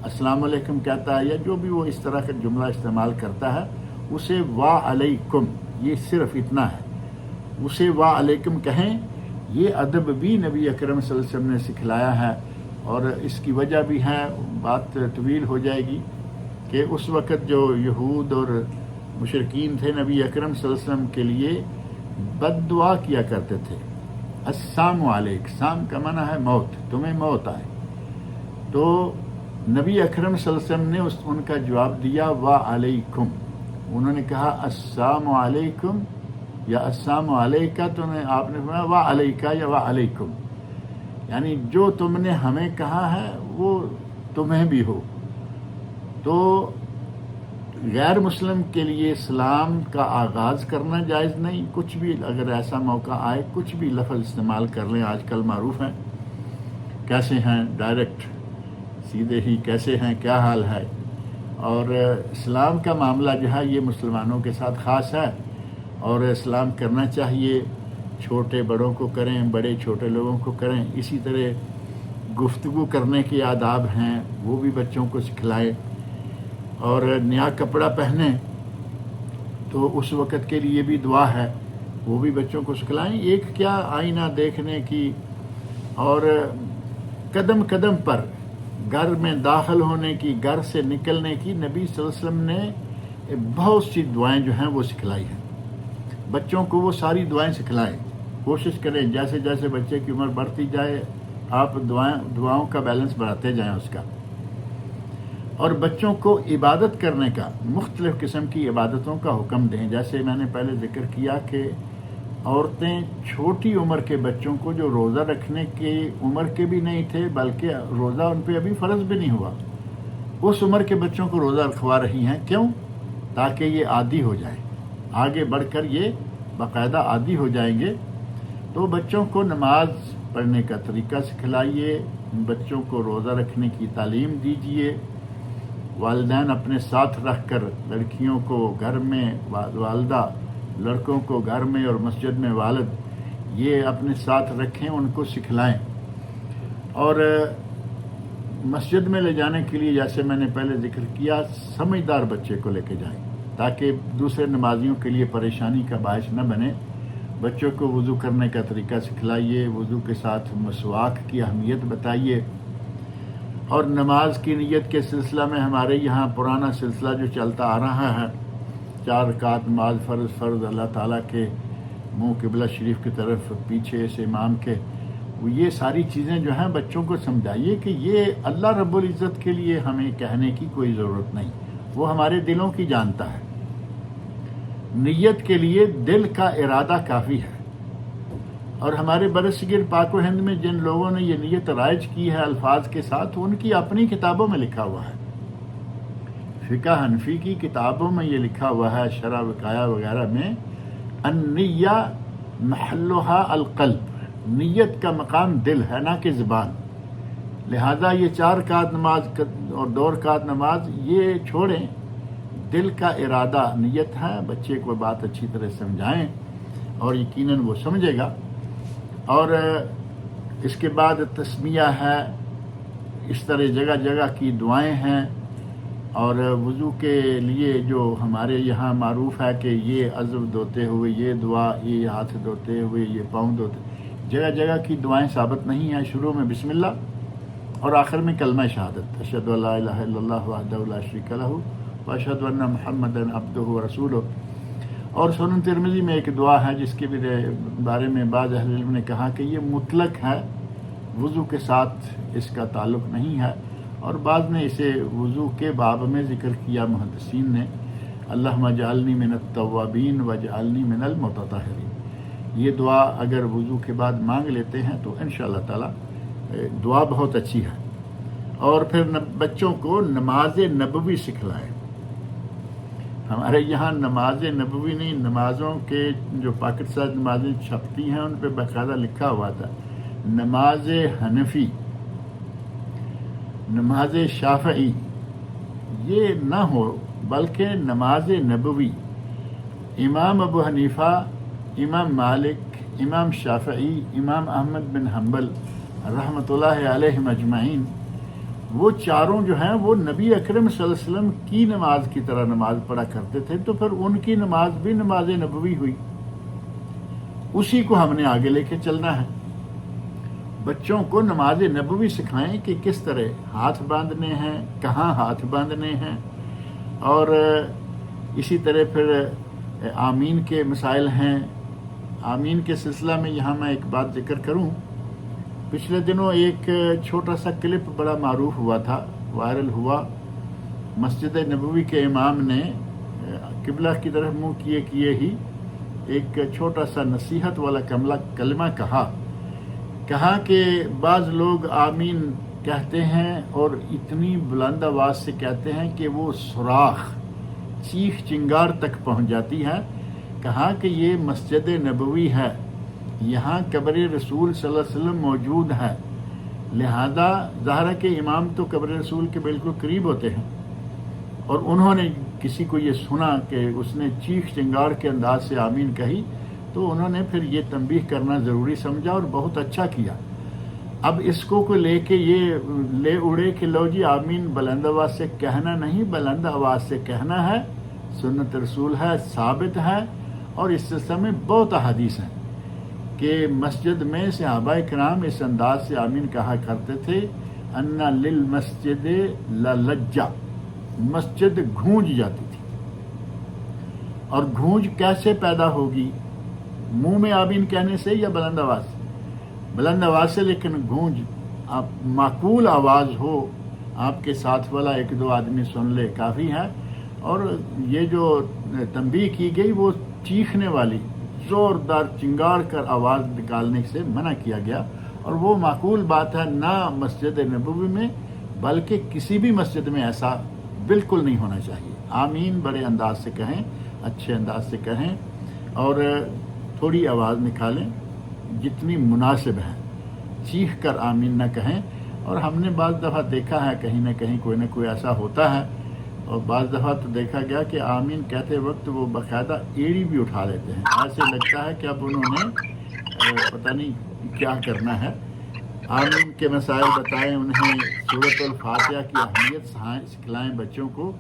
السلام علیکم کہتا ہے یا جو بھی وہ اس طرح کا جملہ استعمال کرتا ہے، اسے وعلیکم، یہ صرف اتنا ہے، اسے وعلیکم کہیں. یہ ادب بھی نبی اکرم صلی اللہ علیہ وسلم نے سکھلایا ہے. اور اس کی وجہ بھی ہے، بات طویل ہو جائے گی، کہ اس وقت جو یہود اور مشرکین تھے نبی اکرم صلی اللہ علیہ وسلم کے لیے بد دعا کیا کرتے تھے. السلام علیک، سام کا معنی ہے موت، تمہیں موت آئے. تو نبی اکرم صلی اللہ علیہ وسلم نے ان کا جواب دیا وعلیکم. انہوں نے کہا السلام علیکم یا السلام علیکہ، تو آپ نے فرمایا وعلیکہ یا وعلیکم، یعنی جو تم نے ہمیں کہا ہے وہ تمہیں بھی ہو. تو غیر مسلم کے لیے اسلام کا آغاز کرنا جائز نہیں. کچھ بھی اگر ایسا موقع آئے، کچھ بھی لفظ استعمال کر لیں. آج کل معروف ہیں، کیسے ہیں، ڈائریکٹ سیدھے ہی کیسے ہیں، کیا حال ہے. اور اسلام کا معاملہ جو ہے یہ مسلمانوں کے ساتھ خاص ہے، اور اسلام کرنا چاہیے. چھوٹے بڑوں کو کریں، بڑے چھوٹے لوگوں کو کریں. اسی طرح گفتگو کرنے کے آداب ہیں، وہ بھی بچوں کو سکھلائیں. اور نیا کپڑا پہنیں تو اس وقت کے لیے بھی دعا ہے، وہ بھی بچوں کو سکھلائیں. ایک کیا آئینہ دیکھنے کی، اور قدم قدم پر گھر میں داخل ہونے کی، گھر سے نکلنے کی نبی صلی اللہ علیہ وسلم نے بہت سی دعائیں جو ہیں وہ سکھلائی ہیں. بچوں کو وہ ساری دعائیں سکھلائیں. کوشش کریں جیسے جیسے بچے کی عمر بڑھتی جائے آپ دعاؤں کا بیلنس بڑھاتے جائیں اس کا. اور بچوں کو عبادت کرنے کا، مختلف قسم کی عبادتوں کا حکم دیں. جیسے میں نے پہلے ذکر کیا کہ عورتیں چھوٹی عمر کے بچوں کو جو روزہ رکھنے کی عمر کے بھی نہیں تھے، بلکہ روزہ ان پہ ابھی فرض بھی نہیں ہوا، اس عمر کے بچوں کو روزہ رکھوا رہی ہیں. کیوں؟ تاکہ یہ عادی ہو جائیں، آگے بڑھ کر یہ باقاعدہ عادی ہو جائیں گے. تو بچوں کو نماز پڑھنے کا طریقہ سکھلائیے، بچوں کو روزہ رکھنے کی تعلیم دیجیے. والدین اپنے ساتھ رکھ کر لڑکیوں کو گھر میں والدہ، لڑکوں کو گھر میں اور مسجد میں والد، یہ اپنے ساتھ رکھیں، ان کو سکھلائیں. اور مسجد میں لے جانے کے لیے جیسے میں نے پہلے ذکر کیا، سمجھدار بچے کو لے کے جائیں تاکہ دوسرے نمازیوں کے لیے پریشانی کا باعث نہ بنے. بچوں کو وضو کرنے کا طریقہ سکھلائیے، وضو کے ساتھ مسواک کی اہمیت بتائیے. اور نماز کی نیت کے سلسلہ میں ہمارے یہاں پرانا سلسلہ جو چلتا آ رہا ہے، 4 رکعت نماز فرض اللہ تعالیٰ کے منہ قبلہ شریف کی طرف پیچھے سے امام کے، یہ ساری چیزیں جو ہیں بچوں کو سمجھائیے کہ یہ اللہ رب العزت کے لیے ہمیں کہنے کی کوئی ضرورت نہیں، وہ ہمارے دلوں کی جانتا ہے. نیت کے لیے دل کا ارادہ کافی ہے. اور ہمارے برصغیر پاک و ہند میں جن لوگوں نے یہ نیت رائج کی ہے الفاظ کے ساتھ، ان کی اپنی کتابوں میں لکھا ہوا ہے، فقہ حنفی کی کتابوں میں یہ لکھا ہوا ہے، شرح وقایہ وغیرہ میں، النیہ محلھا القلب، نیت کا مقام دل ہے نہ کہ زبان، لہذا یہ 4 رکعت نماز اور 2 رکعت نماز یہ چھوڑیں، دل کا ارادہ نیت ہے، بچے کو بات اچھی طرح سمجھائیں اور یقیناً وہ سمجھے گا۔ اور اس کے بعد تسمیہ ہے، اس طرح جگہ جگہ کی دعائیں ہیں، اور وضو کے لیے جو ہمارے یہاں معروف ہے کہ یہ عضو دھوتے ہوئے یہ دعا، یہ ہاتھ دھوتے ہوئے یہ پاؤں دھوتے، جگہ جگہ کی دعائیں ثابت نہیں ہیں۔ شروع میں بسم اللہ اور آخر میں کلمہ شہادت، اشہد ان لا الہ الا اللہ وحدہ لا شریک لہ واشہد ان محمدا عبدہ ورسولہ۔ اور سنن ترمذی میں ایک دعا ہے جس کے بارے میں بعض اہل علم نے کہا کہ یہ مطلق ہے، وضو کے ساتھ اس کا تعلق نہیں ہے، اور بعض نے اسے وضو کے باب میں ذکر کیا محدثین نے، اللہم اجعلنی من التوابین واجعلنی من المتطہرین۔ یہ دعا اگر وضو کے بعد مانگ لیتے ہیں تو انشاءاللہ تعالی دعا بہت اچھی ہے۔ اور پھر بچوں کو نماز نبوی سکھلائیں۔ ہمارے یہاں نماز نبوی نہیں، نمازوں کے جو پاکستان نمازیں چھپتی ہیں ان پہ باقاعدہ لکھا ہوا تھا نماز حنفی، نماز شافعی، یہ نہ ہو بلکہ نماز نبوی۔ امام ابو حنیفہ، امام مالک، امام شافعی، امام احمد بن حنبل رحمۃ اللہ علیہ اجمعین، وہ چاروں جو ہیں وہ نبی اکرم صلی اللہ علیہ وسلم کی نماز کی طرح نماز پڑھا کرتے تھے، تو پھر ان کی نماز بھی نماز نبوی ہوئی، اسی کو ہم نے آگے لے کے چلنا ہے۔ بچوں کو نماز نبوی سکھائیں کہ کس طرح ہاتھ باندھنے ہیں، کہاں ہاتھ باندھنے ہیں، اور اسی طرح پھر آمین کے مسائل ہیں۔ آمین کے سلسلہ میں یہاں میں ایک بات ذکر کروں، پچھلے دنوں ایک چھوٹا سا کلپ بڑا معروف ہوا تھا، وائرل ہوا۔ مسجد نبوی کے امام نے قبلہ کی طرف منہ کیے کیے ہی ایک چھوٹا سا نصیحت والا کلمہ کہا کہ بعض لوگ آمین کہتے ہیں اور اتنی بلند آواز سے کہتے ہیں کہ وہ صراخ، چیخ چنگار تک پہنچ جاتی ہے۔ کہا کہ یہ مسجد نبوی ہے، یہاں قبر رسول صلی اللہ علیہ وسلم موجود ہے، لہذا ظاہر ہے کہ امام تو قبر رسول کے بالکل قریب ہوتے ہیں، اور انہوں نے کسی کو یہ سنا کہ اس نے چیخ چنگار کے انداز سے آمین کہی، تو انہوں نے پھر یہ تنبیہ کرنا ضروری سمجھا اور بہت اچھا کیا۔ اب اس کو لے کے یہ لے اڑے کہ لو جی آمین بلند آواز سے کہنا نہیں، بلند آواز سے کہنا ہے، سنت رسول ہے، ثابت ہے، اور اس سلسلے میں بہت احادیث ہیں کہ مسجد میں صحابہ کرام اس انداز سے آمین کہا کرتے تھے، ان للمسجد للجہ، مسجد گونج جاتی تھی۔ اور گونج کیسے پیدا ہوگی؟ منہ میں آمین کہنے سے یا بلند آواز سے؟ بلند آواز سے، لیکن گونج آپ معقول آواز ہو، آپ کے ساتھ والا 1-2 آدمی سن لے کافی ہے۔ اور یہ جو تنبیہ کی گئی وہ چیخنے والی، زوردار چنگار کر آواز نکالنے سے منع کیا گیا، اور وہ معقول بات ہے نہ مسجد نبوی میں بلکہ کسی بھی مسجد میں ایسا بالکل نہیں ہونا چاہیے۔ آمین بڑے انداز سے کہیں، اچھے انداز سے کہیں، اور تھوڑی آواز نکالیں جتنی مناسب ہے، چیخ کر آمین نہ کہیں۔ اور ہم نے بعض دفعہ دیکھا ہے کہیں نہ کہیں کوئی نہ کوئی ایسا ہوتا ہے، اور بعض دفعہ تو دیکھا گیا کہ آمین کہتے وقت وہ باقاعدہ ایڑی بھی اٹھا لیتے ہیں، ایسے لگتا ہے کہ اب انہوں نے پتہ نہیں کیا کرنا ہے۔ آمین کے مسائل بتائیں انہیں، سورۃ الفاتحہ کی اہمیت سکھلائیں بچوں کو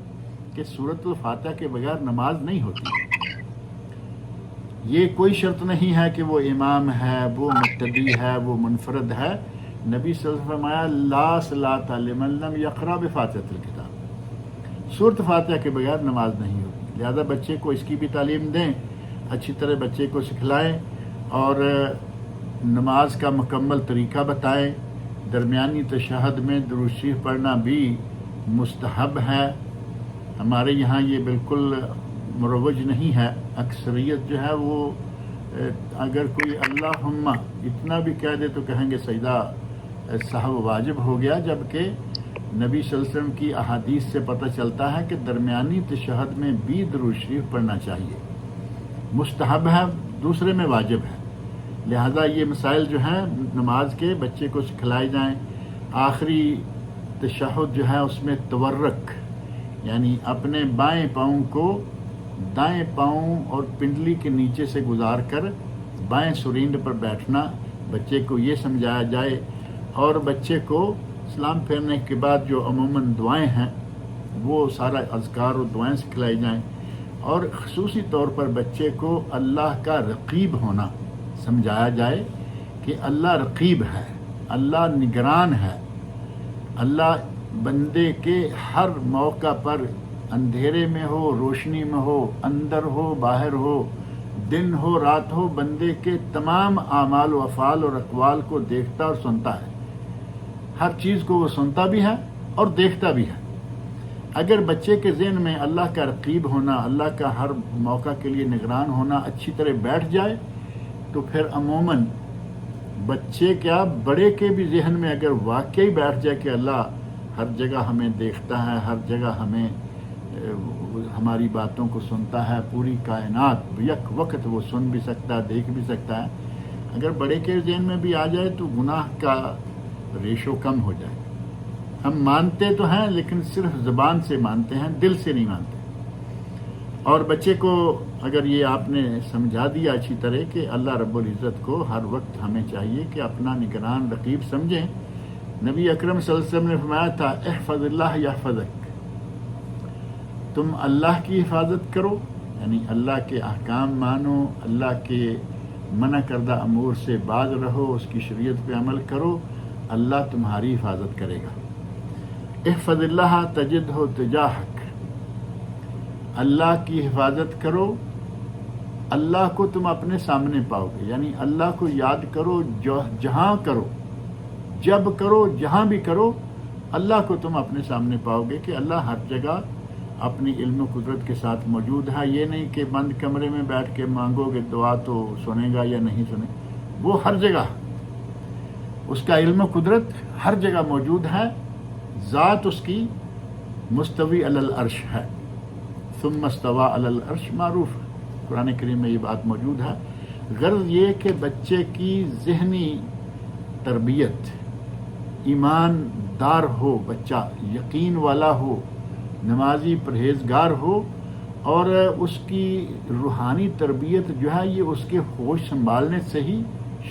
کہ سورۃ الفاتحہ کے بغیر نماز نہیں ہوتی۔ یہ کوئی شرط نہیں ہے کہ وہ امام ہے، وہ مقتدی ہے، وہ منفرد ہے۔ نبی صلی اللہ علیہ وسلم نے فرمایا لا صلاۃ لمن لم یقرأ بفاتحۃ الکتاب، سورۃ فاتحہ کے بغیر نماز نہیں ہوتی۔ لہذا بچے کو اس کی بھی تعلیم دیں، اچھی طرح بچے کو سکھلائیں، اور نماز کا مکمل طریقہ بتائیں۔ درمیانی تشہد میں درود شریف پڑھنا بھی مستحب ہے، ہمارے یہاں یہ بالکل مروج نہیں ہے، اکثریت جو ہے وہ اگر کوئی اللہم اتنا بھی کہہ دے تو کہیں گے سجدہ صاحب واجب ہو گیا، جبکہ نبی صلی اللہ علیہ وسلم کی احادیث سے پتہ چلتا ہے کہ درمیانی تشہد میں بھی درود شریف پڑھنا چاہیے، مستحب ہے، دوسرے میں واجب ہے۔ لہذا یہ مسائل جو ہیں نماز کے بچے کو سکھلائے جائیں۔ آخری تشہد جو ہے اس میں تورک، یعنی اپنے بائیں پاؤں کو دائیں پاؤں اور پنڈلی کے نیچے سے گزار کر بائیں سرینڈ پر بیٹھنا بچے کو یہ سمجھایا جائے، اور بچے کو سلام پھیرنے کے بعد جو عموماً دعائیں ہیں وہ سارا اذکار و دعائیں سکھلائی جائیں، اور خصوصی طور پر بچے کو اللہ کا رقیب ہونا سمجھایا جائے کہ اللہ رقیب ہے، اللہ نگران ہے، اللہ بندے کے ہر موقع پر، اندھیرے میں ہو، روشنی میں ہو، اندر ہو، باہر ہو، دن ہو، رات ہو، بندے کے تمام اعمال و افعال اور اقوال کو دیکھتا اور سنتا ہے۔ ہر چیز کو وہ سنتا بھی ہے اور دیکھتا بھی ہے۔ اگر بچے کے ذہن میں اللہ کا رقیب ہونا، اللہ کا ہر موقع کے لیے نگران ہونا اچھی طرح بیٹھ جائے تو پھر عموماً بچے کیا بڑے کے بھی ذہن میں اگر واقعی بیٹھ جائے کہ اللہ ہر جگہ ہمیں دیکھتا ہے، ہر جگہ ہمیں ہماری باتوں کو سنتا ہے، پوری کائنات یک وقت وہ سن بھی سکتا ہے، دیکھ بھی سکتا ہے، اگر بڑے کے ذہن میں بھی آ جائے تو گناہ کا ریشو کم ہو جائے۔ ہم مانتے تو ہیں لیکن صرف زبان سے مانتے ہیں، دل سے نہیں مانتے۔ اور بچے کو اگر یہ آپ نے سمجھا دیا اچھی طرح کہ اللہ رب العزت کو ہر وقت ہمیں چاہیے کہ اپنا نگران رقیب سمجھیں۔ نبی اکرم صلی اللہ علیہ وسلم نے فرمایا تھا احفظ اللہ یحفظک، تم اللہ کی حفاظت کرو، یعنی اللہ کے احکام مانو، اللہ کے منع کردہ امور سے باز رہو، اس کی شریعت پہ عمل کرو، اللہ تمہاری حفاظت کرے گا۔ احفظ اللہ تجدہ تجاہک، اللہ کی حفاظت کرو، اللہ کو تم اپنے سامنے پاؤ گے، یعنی اللہ کو یاد کرو، جہاں کرو، جب کرو، جہاں بھی کرو، اللہ کو تم اپنے سامنے پاؤ گے کہ اللہ ہر جگہ اپنی علم و قدرت کے ساتھ موجود ہے۔ یہ نہیں کہ بند کمرے میں بیٹھ کے مانگو گے دعا تو سنے گا یا نہیں سنے، وہ ہر جگہ، اس کا علم و قدرت ہر جگہ موجود ہے، ذات اس کی مستوی علی العرش ہے، ثم استوى علی العرش معروف ہے، قرآن کریم میں یہ بات موجود ہے۔ غرض یہ کہ بچے کی ذہنی تربیت، ایمان دار ہو، بچہ یقین والا ہو، نمازی پرہیزگار ہو، اور اس کی روحانی تربیت جو ہے یہ اس کے ہوش سنبھالنے سے ہی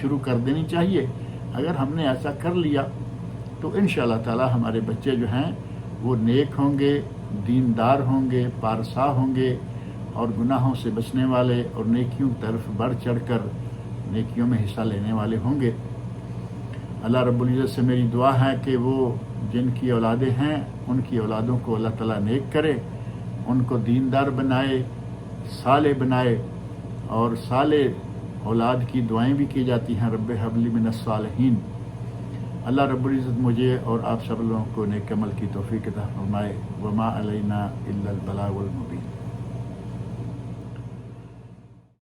شروع کر دینی چاہیے۔ اگر ہم نے ایسا کر لیا تو انشاءاللہ تعالی ہمارے بچے جو ہیں وہ نیک ہوں گے، دیندار ہوں گے، پارسا ہوں گے، اور گناہوں سے بچنے والے اور نیکیوں کی طرف بڑھ چڑھ کر نیکیوں میں حصہ لینے والے ہوں گے۔ اللہ رب العزت سے میری دعا ہے کہ وہ جن کی اولادیں ہیں ان کی اولادوں کو اللہ تعالیٰ نیک کرے، ان کو دیندار بنائے، صالح بنائے، اور صالح اولاد کی دعائیں بھی کی جاتی ہیں، رب ہب لی من الصالحین۔ اللہ رب العزت مجھے اور آپ سب لوگوں کو نیک عمل کی توفیق عطا فرمائے۔ وما علینا الا البلاغ المبین۔